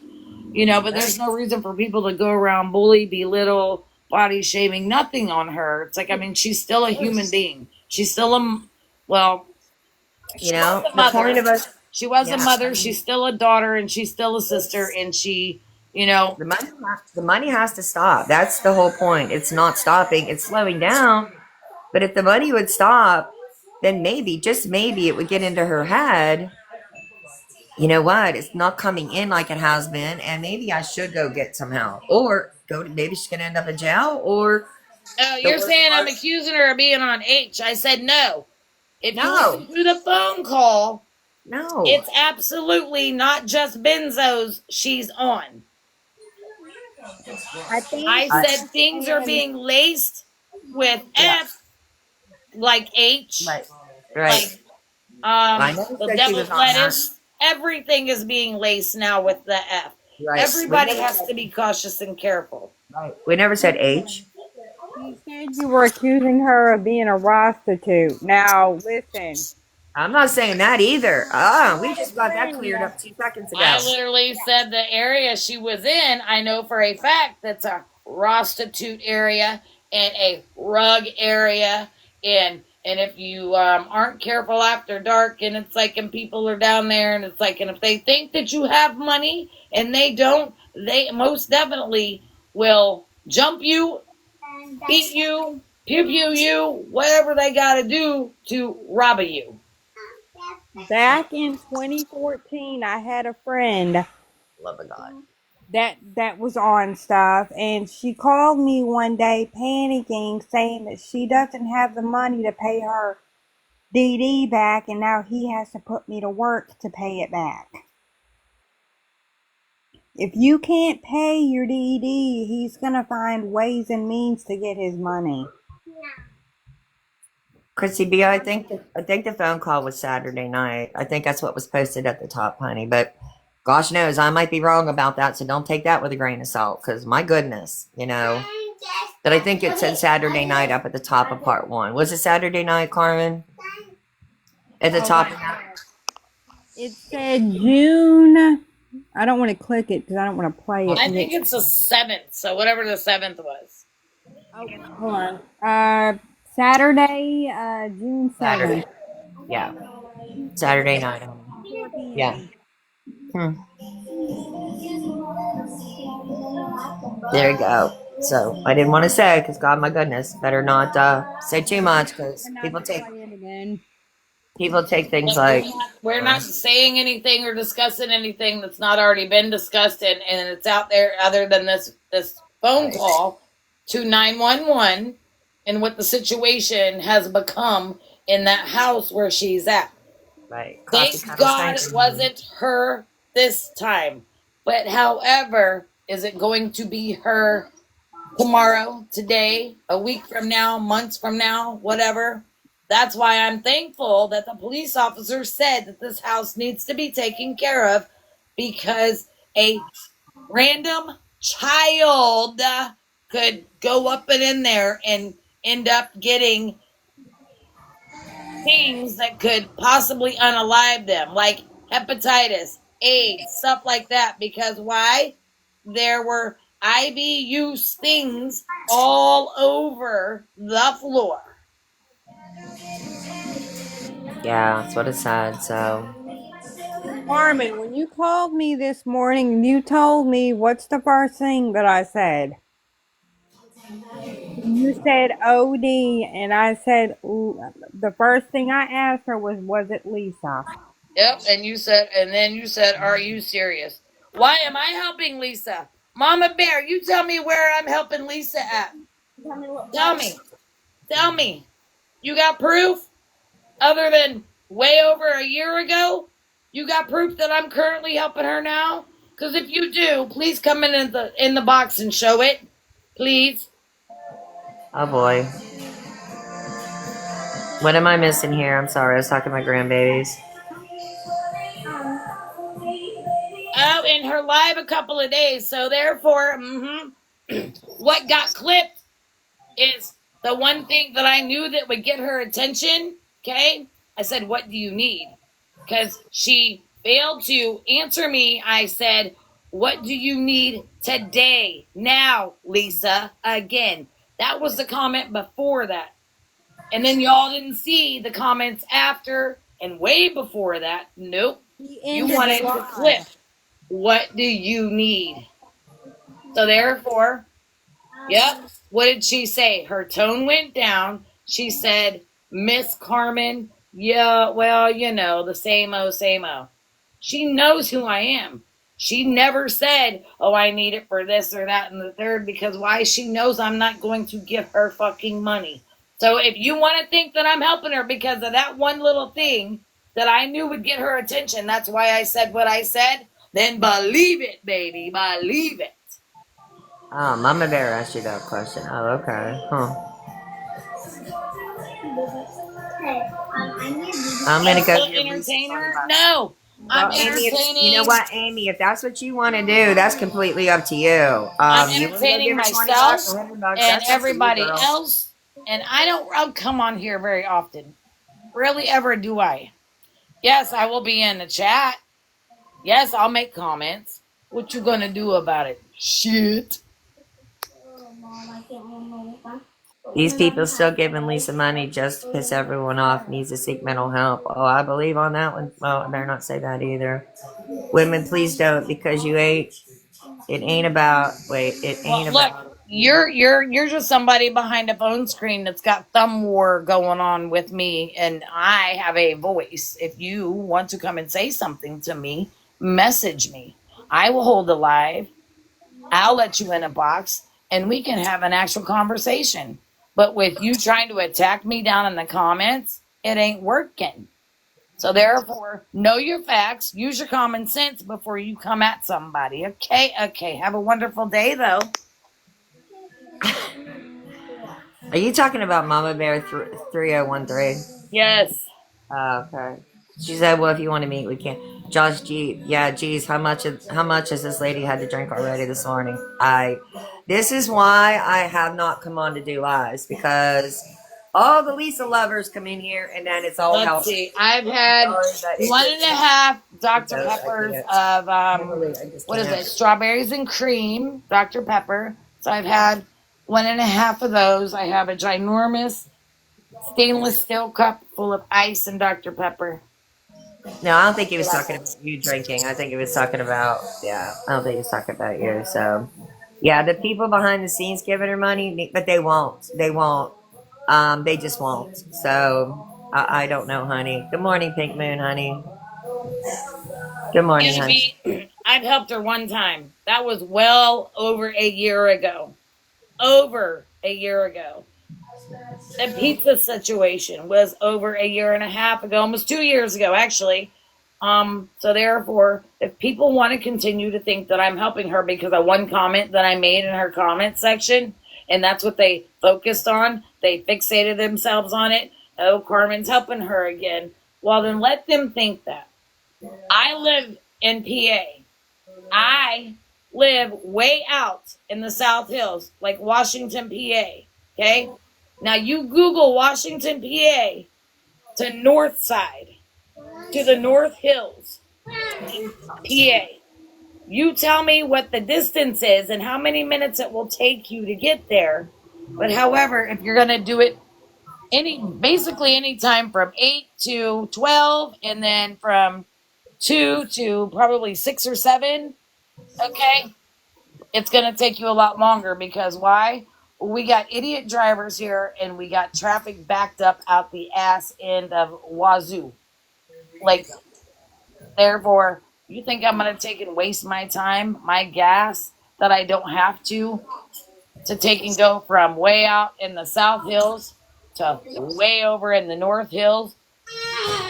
you know, but there's no reason for people to go around bully, belittle, body shaming, nothing on her. It's like, I mean, she's still a human being. She's still well, You know, a the point mother. of us, She was a yeah, mother. She's still a daughter, and she's still a sister, and she, you know, the money has to stop. That's the whole point. It's not stopping. It's slowing down. But if the money would stop, then maybe, just maybe, it would get into her head. You know what? It's not coming in like it has been, and maybe I should go get some help, or maybe she's gonna end up in jail, or oh, the you're worst saying I'm part. accusing her of being on H. I said no. If you No, listen to the phone call, no. it's absolutely not just benzos she's on. I think I I, said things are being laced with yeah, F, like H, right, like right. I never the said she was devil's on that. lettuce. Everything is being laced now with the F. Right. Everybody has to be cautious and careful. We never said H. you said you were accusing her of being a prostitute. Now, listen. I'm not saying that either. We just got that cleared up 2 seconds ago. I literally said the area she was in, I know for a fact that's a prostitute area and a rug area. And if you aren't careful after dark, and it's like, and people are down there, and it's like, and if they think that you have money and they don't, they most definitely will jump you, beat you, pew pew you, whatever they got to do to rob you. Back in 2014, I had a friend Love of God. that was on stuff, and she called me one day panicking, saying that she doesn't have the money to pay her DD back, and now he has to put me to work to pay it back. If you can't pay your DD, he's gonna find ways and means to get his money. Chrissy B, I think the phone call was Saturday night. I think that's what was posted at the top, honey. But gosh knows I might be wrong about that, so don't take that with a grain of salt. Because my goodness, you know. But I think it said Saturday night up at the top of part 1. Was it Saturday night, Carmen? At the top. It said June. I don't want to click it because I don't want to play it. I think it's the 7th, so whatever the 7th was. Okay, hold on. Saturday, June 7th. Saturday. Yeah. Saturday night. 4 p.m. Yeah. There you go. So I didn't want to say because God, my goodness, better not say too much because I'm not people gonna take play it again. things But like we're not saying anything or discussing anything that's not already been discussed, and it's out there other than this phone call to 911 and what the situation has become in that house where she's at. right. Thank God it wasn't her this time. But however, is it going to be her tomorrow, today, a week from now, months from now, whatever? That's why I'm thankful that the police officer said that this house needs to be taken care of, because a random child could go up and in there and end up getting things that could possibly unalive them, like hepatitis, AIDS, stuff like that. Because why? There were IBU stings all over the floor. Yeah, that's what it said. So Carmen, when you called me this morning, you told me, what's the first thing that I said? You said OD, and I said, the first thing I asked her was it Lisa? Yep, and then you said, are you serious? Why am I helping Lisa? Mama Bear, you tell me where I'm helping Lisa at. Tell me. You got proof? other than way over a year ago? You got proof that I'm currently helping her now? Because if you do, please come in the box and show it, please. Oh boy. What am I missing here? I'm sorry. I was talking to my grandbabies. Oh, in her live a couple of days. So therefore, what got clipped is the one thing that I knew that would get her attention. Okay, I said, "What do you need?" Because she failed to answer me. I said, "What do you need today? Now, Lisa." Again, that was the comment before that. And then y'all didn't see the comments after and way before that. Nope. You wanted to clip. What do you need? So therefore, yep. What did she say? Her tone went down. She said, "Miss Carmen, yeah, well, you know, the same o, same o." She knows who I am. She never said, "Oh, I need it for this or that and the third," because why? She knows I'm not going to give her fucking money. So if you want to think that I'm helping her because of that one little thing that I knew would get her attention, that's why I said what I said, then believe it, baby. Believe it. Oh, Mama Bear asked you that question. Oh, okay. Huh. I'm gonna go Still get Lisa entertain her? 20 bucks. No. I'm Well, Amy, entertaining. you know what, Amy? If that's what you want to do, that's completely up to you. I'm You wanna go entertaining give her 20 myself bucks, 100 bucks, and that's up to you, everybody girl. else. And I don't come on here very often. Rarely ever do I. Yes, I will be in the chat. Yes, I'll make comments. What you gonna do about it? Shit. These people still giving Lisa money just to piss everyone off, needs to seek mental help. Oh, I believe on that one. Well, I better not say that either. Women, please don't, because you ain't. It ain't about. Wait, it ain't Look, about. you're just somebody behind a phone screen that's got thumb war going on with me, and I have a voice. If you want to come and say something to me, message me. I will hold a live. I'll let you in a box, and we can have an actual conversation. But with you trying to attack me down in the comments, it ain't working. So therefore, know your facts, use your common sense before you come at somebody. Okay, okay. Have a wonderful day, though. Are you talking about Mama Bear 3013? Yes. Okay. She said, "Well, if you want to meet, we can." Josh G, yeah, geez, how much has this lady had to drink already this morning? This is why I have not come on to do lives, because all the Lisa lovers come in here and then it's all Let's help. see. I've had one and a half Dr. Peppers of what is it? Strawberries and cream, Dr. Pepper. So I've had one and a half of those. I have a ginormous stainless steel cup full of ice and Dr. Pepper. No, I don't think he was talking about you drinking. I think he was talking about, I don't think he was talking about you. So, yeah, the people behind the scenes giving her money, but they won't. They won't. They just won't. So, I don't know, honey. Good morning, Pink Moon, honey. Good morning, honey. I've helped her one time. That was well over a year ago. Over a year ago. The pizza situation was over a year and a half ago, almost 2 years ago, actually. So therefore, if people want to continue to think that I'm helping her because of one comment that I made in her comment section, and that's what they focused on, they fixated themselves on it. Oh, Carmen's helping her again. Well, then let them think that. I live in PA. I live way out in the South Hills, like Washington, PA. Okay? Now you Google Washington, PA to North Side, to the North Hills, PA. You tell me what the distance is and how many minutes it will take you to get there. But however, if you're going to do it basically any time from 8 to 12 and then from 2 to probably 6 or 7, okay, it's going to take you a lot longer because why? We got idiot drivers here and we got traffic backed up out the ass end of Wazoo. Like, therefore, you think I'm going to take and waste my time, my gas, that I don't have to take and go from way out in the South Hills to way over in the North Hills?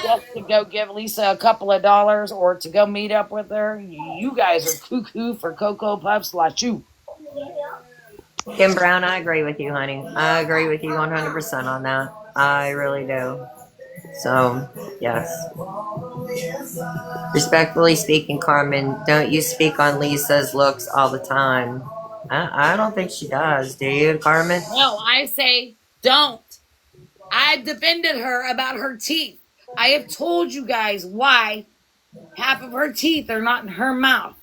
just to go give Lisa a couple of dollars or to go meet up with her, you guys are cuckoo for Cocoa Puffs La Chou. Kim Brown, I agree with you, honey. I agree with you 100% on that. I really do. So, yes. Respectfully speaking, Carmen, don't you speak on Lisa's looks all the time. I don't think she does. Do you, Carmen? No, I say don't. I've defended her about her teeth. I have told you guys why half of her teeth are not in her mouth.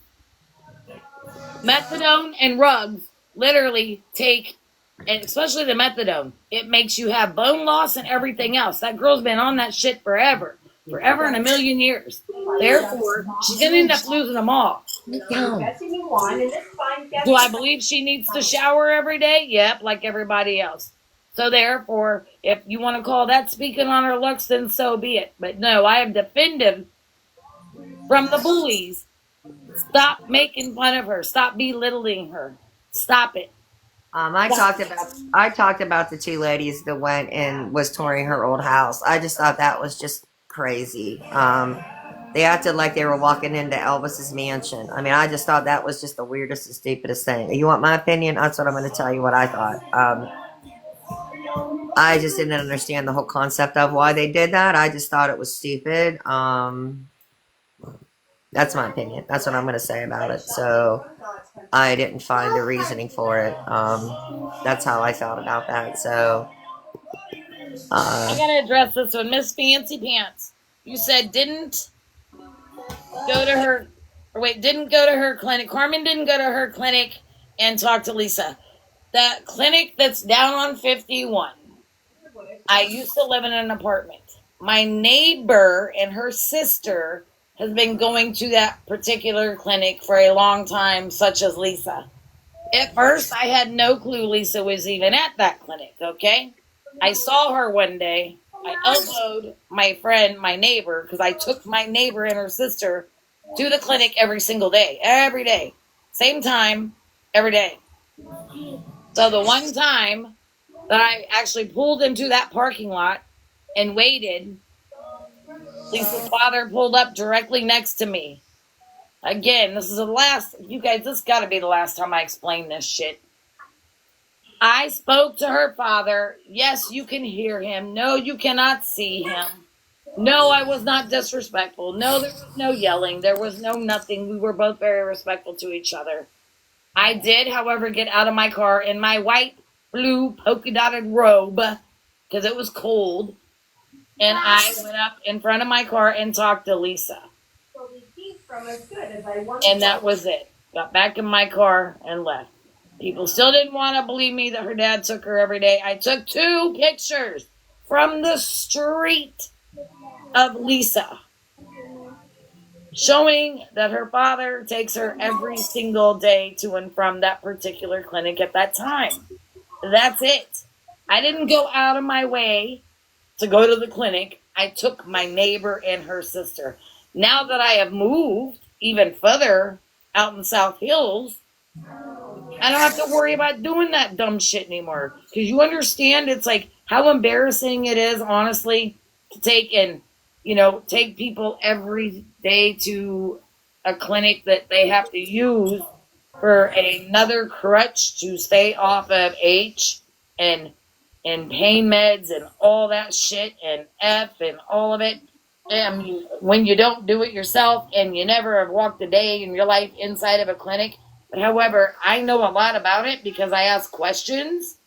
Methadone and rugs literally take, and especially the methadone, it makes you have bone loss and everything else. That girl's been on that shit forever and a million years. Therefore, she's going to end up losing them all. Do I believe she needs to shower every day? Yep, like everybody else. So therefore, if you want to call that speaking on her looks, then so be it. But no, I have defended from the bullies. Stop making fun of her. Stop belittling her. Stop it. I talked about the two ladies that went and was touring her old house. I just thought that was just crazy. They acted like they were walking into Elvis's mansion. I mean, I just thought that was just the weirdest and stupidest thing. You want my opinion? That's what I'm going to tell you what I thought. I just didn't understand the whole concept of why they did that. I just thought it was stupid. That's my opinion. That's what I'm going to say about it. So I didn't find the reasoning for it. That's how I felt about that. So I got to address this one. Miss Fancy Pants, you said didn't go to her clinic. Carmen didn't go to her clinic and talk to Lisa. That clinic that's down on 51. I used to live in an apartment. My neighbor and her sister has been going to that particular clinic for a long time, such as Lisa. At first, I had no clue Lisa was even at that clinic, okay? I saw her one day. I elbowed my friend, my neighbor, because I took my neighbor and her sister to the clinic every single day. Every day. Same time, every day. So the one time that I actually pulled into that parking lot and waited, Lisa's father pulled up directly next to me. Again, this got to be the last time I explain this shit. I spoke to her father. Yes, you can hear him. No, you cannot see him. No, I was not disrespectful. No, there was no yelling. There was no nothing. We were both very respectful to each other. I did, however, get out of my car in my white, blue, polka-dotted robe because it was cold. And I went up in front of my car and talked to Lisa. And that was it. Got back in my car and left. People still didn't want to believe me that her dad took her every day. I took 2 pictures from the street of Lisa, showing that her father takes her every single day to and from that particular clinic at that time. That's it. I didn't go out of my way to go to the clinic. I took my neighbor and her sister. Now that I have moved even further out in South Hills, I don't have to worry about doing that dumb shit anymore. Because you understand, it's like how embarrassing it is, honestly, to take people every day to a clinic that they have to use for another crutch to stay off of H and pain meds and all that shit and F and all of it. And when you don't do it yourself and you never have walked a day in your life inside of a clinic. But however, I know a lot about it because I ask questions.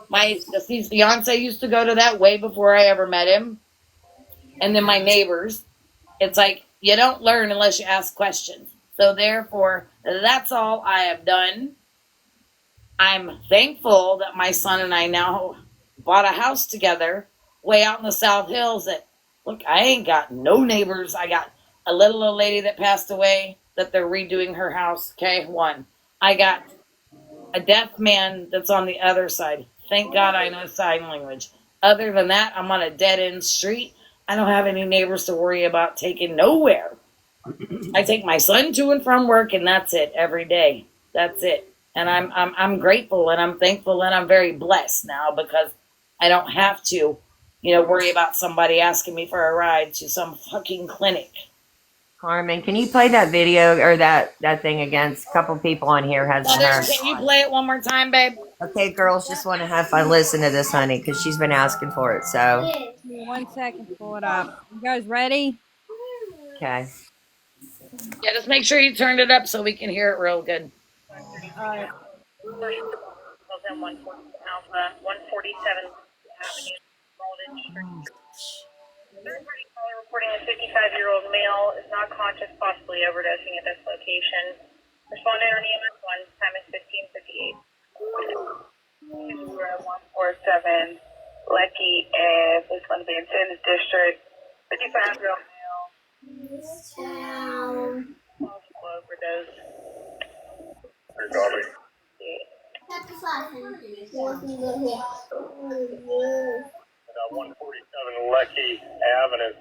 My deceased fiance used to go to that way before I ever met him. And then my neighbors. It's like you don't learn unless you ask questions. So therefore, that's all I have done. I'm thankful that my son and I now bought a house together way out in the South Hills that, look, I ain't got no neighbors. I got a little old lady that passed away that they're redoing her house. Okay, one. I got a deaf man that's on the other side. Thank God I know sign language. Other than that, I'm on a dead-end street. I don't have any neighbors to worry about taking nowhere. I take my son to and from work, and that's it every day. That's it. And I'm grateful and I'm thankful and I'm very blessed now because I don't have to, worry about somebody asking me for a ride to some fucking clinic. Carmen, can you play that video or that thing again? A couple people on here hasn't Mother, heard. can you play it one more time, babe? Okay, girls, just want to have fun. Listen to this, honey, because she's been asking for it. So, Give me 1 second to pull it up. You guys ready? okay. Yeah, just make sure you turned it up so we can hear it real good. Alright. Alpha 147 Avenue, Malden Street. Third-party caller reporting a 55-year-old male is not conscious, possibly overdosing at this location. Respondent on EMS 1, time is 15:58. 147 Lecky Ave, this one being Sims District. 55-year-old male, possible overdose. Regarding. Yeah. 147 Lecky Avenue.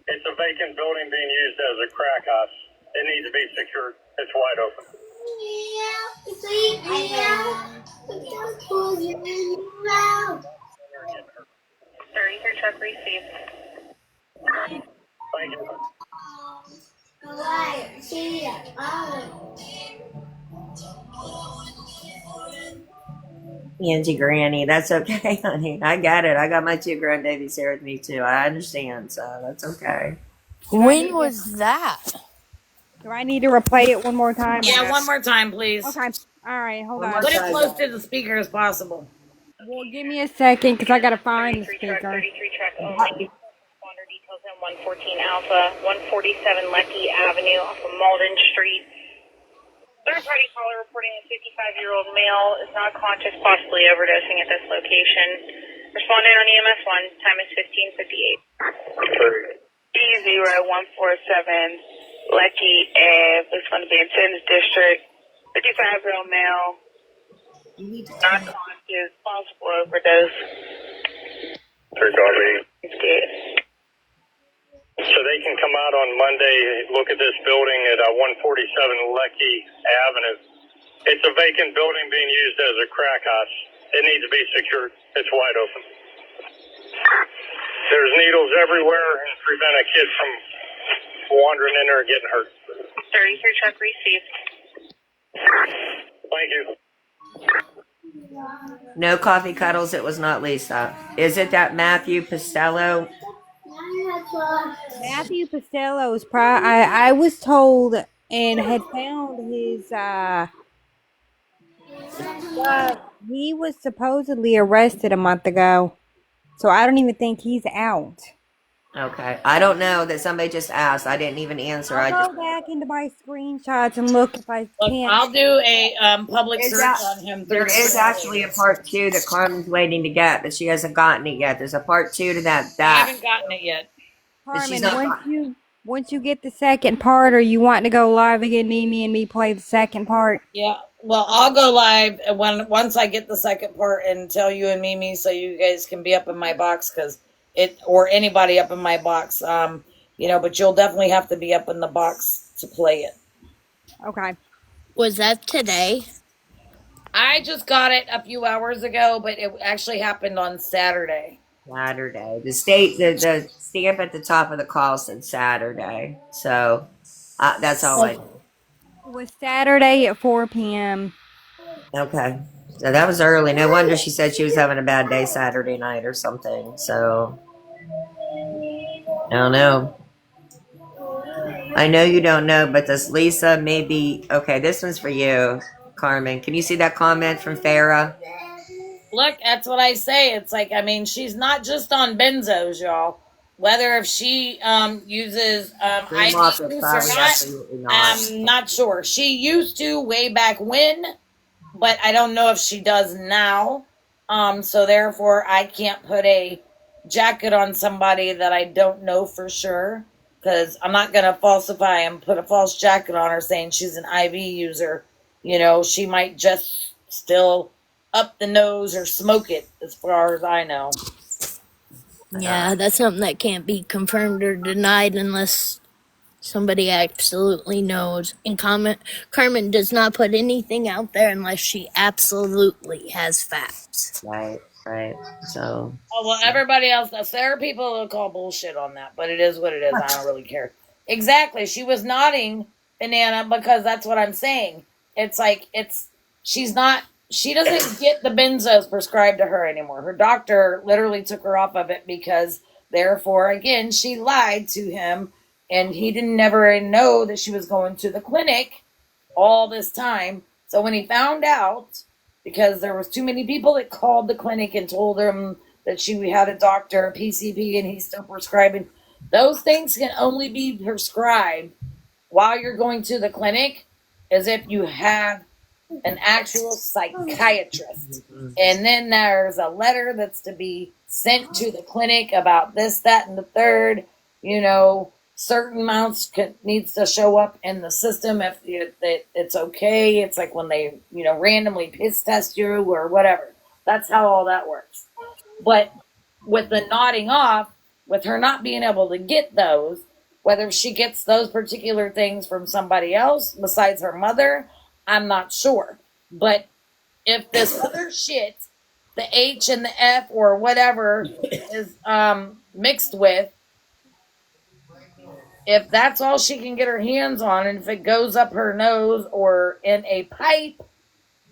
It's a vacant building being used as a crack house. It needs to be secured. It's wide open. Sir, your truck received. Thank you. Angie Granny, that's okay, honey. I got it. I got my two grandbabies here with me too. I understand, so that's okay. When was that? Do I need to replay it one more time? Yeah, one more time, please. Okay. Alright, hold One on. more Put it time. close to the speaker as possible. Well, give me a second because I gotta find the 33 truck, speaker. 33 truck only. Responder details in 114 Alpha, 147 Lecky Avenue off of Malden Street. Third-party caller reporting a 55-year-old male is not conscious, possibly overdosing at this location. Respondent on EMS 1, time is 15:58. D0147 Lecky Ave, this one being Sims District. 55-year-old male, not conscious, possible overdose. Regarding. It's dead. So they can come out on Monday, look at this building at 147 Lecky Avenue. It's a vacant building being used as a crack house. It needs to be secured. It's wide open. There's needles everywhere and prevent a kid from wandering in there and getting hurt. 33 truck received. Thank you. No coffee cuddles. It was not Lisa. Is it that Matthew Costello? Matthew Costello's I was told and had found his he was supposedly arrested a month ago. So I don't even think he's out. Okay. I don't know that somebody just asked. I didn't even answer. I I'll just go back into my screenshots and look if I Look, can. I'll do a public Is search that- on him. there is actually a part 2 that Carmen's waiting to get, but she hasn't gotten it yet. There's a part 2 to I that. haven't gotten it yet. Carmen, not- once you get the second part, or you want to go live again, Mimi and me play the second part? Yeah. Well, I'll go live once I get the second part and tell you and Mimi so you guys can be up in my box or anybody up in my box. But you'll definitely have to be up in the box to play it. Okay. Was that today? I just got it a few hours ago, but it actually happened on Saturday. Saturday. The stamp at the top of the call said Saturday. So that's all I know. It was Saturday at 4 p.m. Okay. So that was early. No wonder she said she was having a bad day Saturday night or something. So I don't know. I know you don't know, but this Lisa maybe. Okay, this one's for you, Carmen. Can you see that comment from Farah? Look, that's what I say. It's like, she's not just on benzos, y'all. Whether if she uses Green IV Moth is use or probably not, absolutely not. I'm not sure. She used to way back when, but I don't know if she does now. So therefore, I can't put a jacket on somebody that I don't know for sure, because I'm not going to falsify and put a false jacket on her saying she's an IV user. She might just still up the nose or smoke it, as far as I know. Yeah, that's something that can't be confirmed or denied unless somebody absolutely knows. And Carmen does not put anything out there unless she absolutely has facts. Right. Right. So, Oh, well, everybody else, there are people who call bullshit on that, but it is what it is. I don't really care. Exactly. She was nodding, Banana, because that's what I'm saying. It's like, she doesn't get the benzos prescribed to her anymore. Her doctor literally took her off of it because, therefore, again, she lied to him, and he didn't never know that she was going to the clinic all this time. So when he found out, because there was too many people that called the clinic and told him that she had a doctor, a PCP, and he's still prescribing, those things can only be prescribed while you're going to the clinic as if you have an actual psychiatrist. And then there's a letter that's to be sent to the clinic about this, that, and the third. Certain amounts needs to show up in the system if it's okay. It's like when they, randomly piss test you or whatever. That's how all that works. But with the nodding off, with her not being able to get those, whether she gets those particular things from somebody else besides her mother, I'm not sure. But if this other shit, the H and the F or whatever is mixed with, if that's all she can get her hands on, and if it goes up her nose or in a pipe,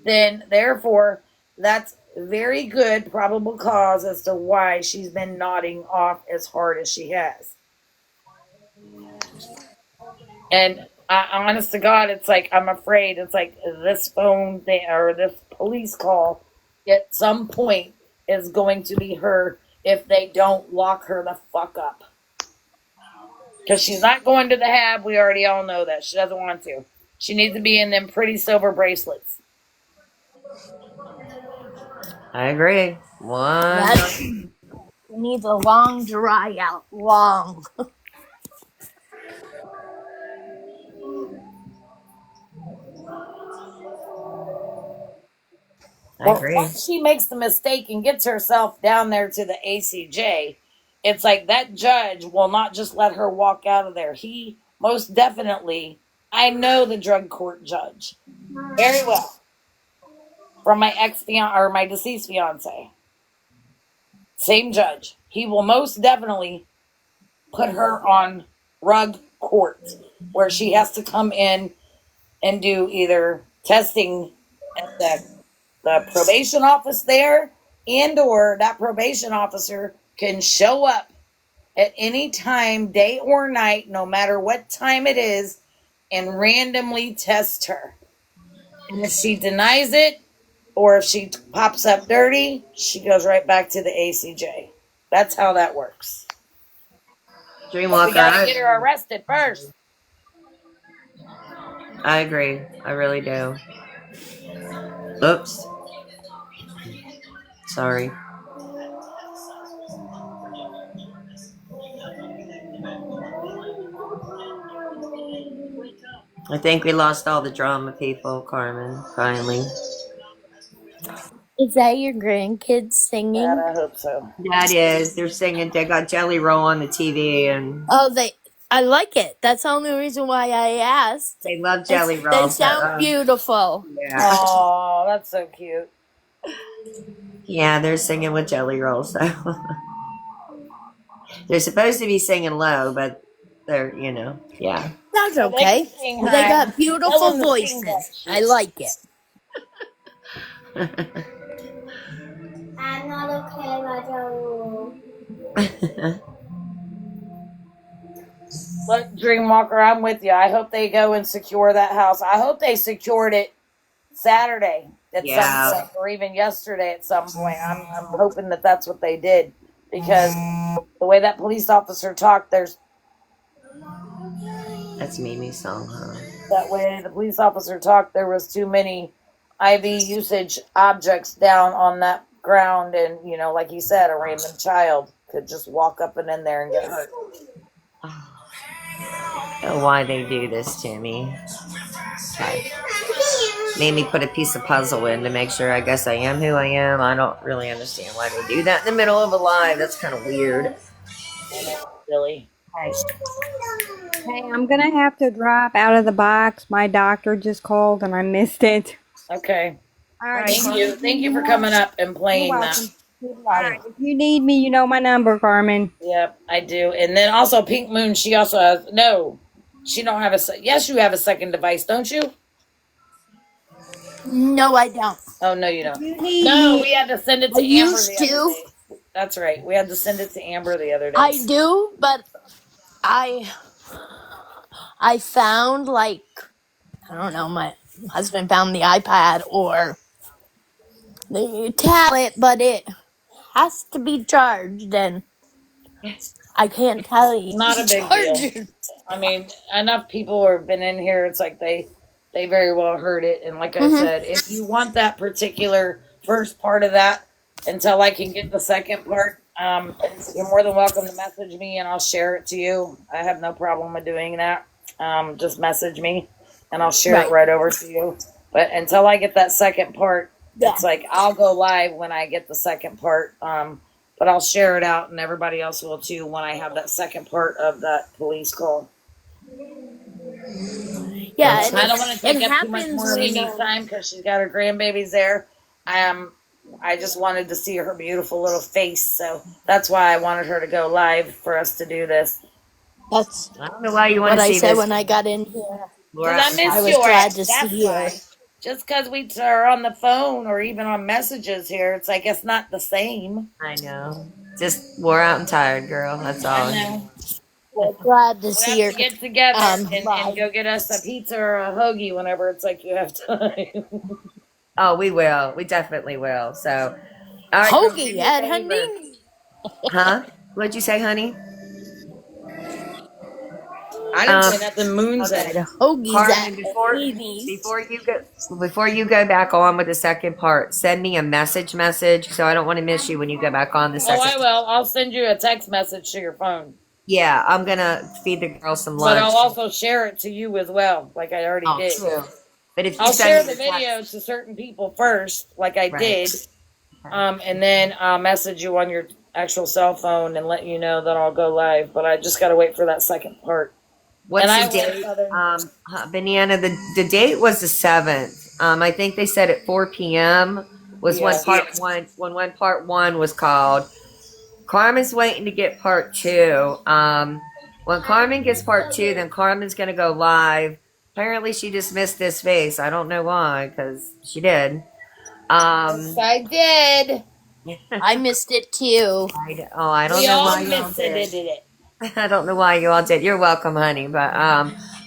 then therefore that's very good probable cause as to why she's been nodding off as hard as she has. And honest to God, it's like, I'm afraid it's like this phone thing or this police call at some point is going to be her if they don't lock her the fuck up. Because she's not going to the hab. We already all know that. She doesn't want to. She needs to be in them pretty silver bracelets. I agree. She needs a long dry out. Long. I agree. Once she makes the mistake and gets herself down there to the ACJ, it's like that judge will not just let her walk out of there. He most definitely, I know the drug court judge very well from my or my deceased fiance. Same judge. He will most definitely put her on drug court where she has to come in and do either testing at the probation office there, and or that probation officer can show up at any time, day or night, no matter what time it is, and randomly test her. And if she denies it, or if she pops up dirty, she goes right back to the ACJ. That's how that works. Dreamwalker, We gotta get her arrested first. I agree. I really do. Oops. Sorry. I think we lost all the drama people, Carmen, finally. Is that your grandkids singing? God, I hope so. That is. They're singing. They got Jelly Roll on the TV, and Oh, I like it. That's the only reason why I asked. they love Jelly Roll. They sound beautiful. Yeah. Oh, that's so cute. Yeah, they're singing with Jelly Roll, so. They're supposed to be singing low, but they're, yeah. That's okay. They got beautiful voices. I like it. I'm not okay, Roger. Look, Dreamwalker, I'm with you. I hope they go and secure that house. I hope they secured it Saturday at some point, or even yesterday at some point. I'm hoping that that's what they did, because the way that police officer talked, That's Mimi's song, huh? That way the police officer talked, there was too many IV usage objects down on that ground, and like he said, a random child could just walk up and in there and get hurt. Oh, why they do this to me. Okay. Made me put a piece of puzzle in to make sure I guess I am who I am. I don't really understand why they do that in the middle of a live. That's kind of weird. Really? Hey, I'm gonna have to drop out of the box. My doctor just called and I missed it. Okay. All right. Thank you for coming up and playing You're that. welcome. Alright, if you need me, you know my number, Carmen. Yep, I do. And then also Pink Moon, she also has no. She don't have yes, you have a second device, don't you? No, I don't. Oh no, you don't. You need No, me. we had to send it to I Amber used the other to. day. That's right. We had to send it to Amber the other day. I do, but I found like I don't know, my husband found the iPad or the tablet, but it has to be charged and I can't tell you. Not a big deal. I mean, enough people have been in here. It's like they very well heard it. And like I said, if you want that particular first part of that until I can get the second part, you're more than welcome to message me and I'll share it to you. I have no problem with doing that. Just message me and I'll share it right over to you. But until I get that second part, it's like I'll go live when I get the second part. But I'll share it out and everybody else will too when I have that second part of that police call. Yeah, I don't want to take it up too much more of happens Amy's time because she's got her grandbabies there. I just wanted to see her beautiful little face, so that's why I wanted her to go live for us to do this. That's I don't know why you want what to I see said this. when I got in here. Laura. Because I I miss was you. glad to That's see her. why. Just because we are on the phone or even on messages here, it's like it's not the same. I know. Just wore out and tired, girl. That's all. I know. Glad to We'll see her. have to get together and live. go get us a pizza or a hoagie whenever it's like you have time. Oh, we will. We definitely will. So, all right. girl, do Hoagie me a at favor. honey. Huh? What'd you say, honey? I didn't say nothing. Moon said. The hoagies Carmen, at before Amy's. before you go back on with the second part, send me a message. So I don't want to miss you when you go back on the Oh, second. I will. I'll send you a text message to your phone. Yeah, I'm gonna feed the girls some But lunch. I'll also share it to you as well, like I already did. True. But if you I'll send share me the text- video to certain people first, like I Right. did, and then I'll message you on your actual cell phone and let you know that I'll go live. But I just got to wait for that second part. What's And the I went date? Southern- Banana, the date was the 7th. I think they said at 4 p.m. was when Yeah. part one when part one was called. Carmen's waiting to get part two. When Carmen gets part two, then Carmen's gonna go live. Apparently, she just missed this face. I don't know why, because she did. Yes, I did. I missed it too. I don't We know all why you all missed it, did. did it? I don't know why you all did. You're welcome, honey. But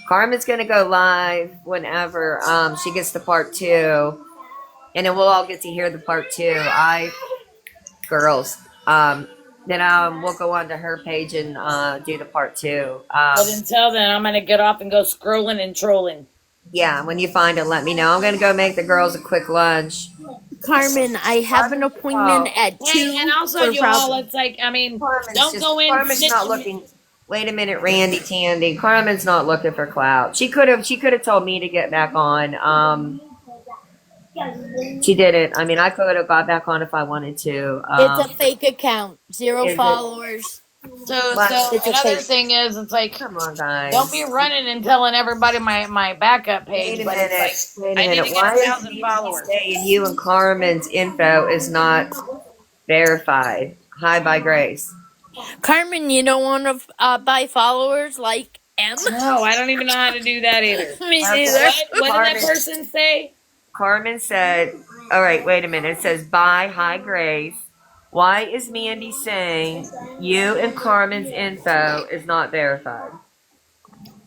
Carmen's gonna go live whenever she gets to part two, and then we'll all get to hear the part two. Girls. Then we'll go on to her page and do the part two. But until then, I'm going to get off and go scrolling and trolling. Yeah, when you find it, let me know. I'm gonna go make the girls a quick lunch. Carmen, I have an appointment at 2. And also, for you prob- all, it's like, I mean, Carmen's don't go in. Carmen's not snitching. looking. Wait a minute, Randy Tandy. Carmen's not looking for clout. She could have told me to get back on. She didn't. I mean, I could have got back on if I wanted to. It's a fake account. 0 is it? followers. So It's a another fake. thing is, it's like, Come on, guys. don't be running and telling everybody my backup page. Wait a But minute. it's like, Wait a I need minute. to get Why is 1,000 followers. saying you and Carmen's info is not verified? Hi, by Grace. Carmen, you don't want to buy followers like M? No, I don't even know how to do that either. Me Okay. neither. What did Carmen. that person say? Carmen said, all right, wait a minute. It says, bye, hi, Grace. Why is Mandy saying you and Carmen's info is not verified?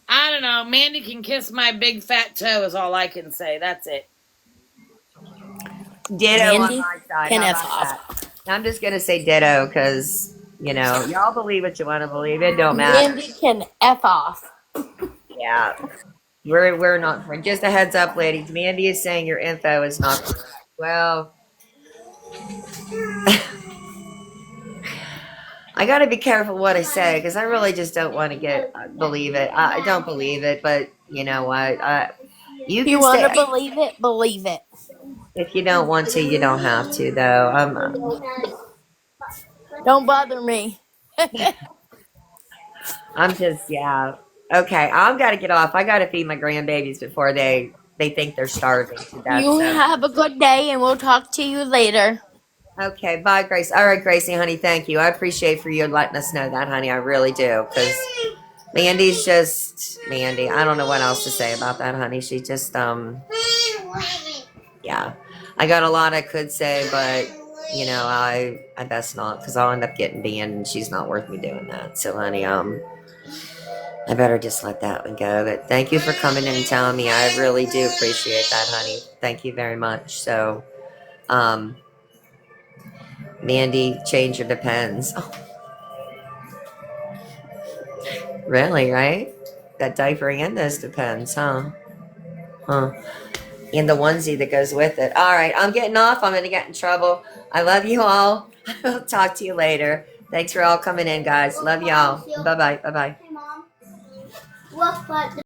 I don't know. Mandy can kiss my big fat toe is all I can say. That's it. Ditto Mandy on my side. can How F about off. that? I'm just going to say ditto because, y'all believe what you want to believe. It don't matter. Mandy can F off. Yeah. We're not friends. Just a heads up, ladies. Mandy is saying your info is not correct. Well, I got to be careful what I say because I really just don't want to believe it. I don't believe it, but you know what? You If you can want say to believe it, believe it. if you don't want to, you don't have to. Though Don't bother me. I'm just Okay, I've got to get off. I got to feed my grandbabies before they think they're starving to death. You So. have a good day, and we'll talk to you later. Okay, bye, Grace. All right, Gracie, honey, thank you. I appreciate for you letting us know that, honey. I really do, because Mandy's just Mandy. I don't know what else to say about that, honey. She just yeah. I got a lot I could say, but you know, I best not, because I'll end up getting banned, and she's not worth me doing that. So, honey, I better just let that one go. But thank you for coming in and telling me. I really do appreciate that, honey. Thank you very much. So, Mandy, change your depends. Oh, really, right? That diaper and those depends, huh? Huh. And the onesie that goes with it. All right, I'm getting off. I'm going to get in trouble. I love you all. I'll talk to you later. Thanks for all coming in, guys. Love y'all. Bye-bye. Bye-bye. Hey, Mom. What button?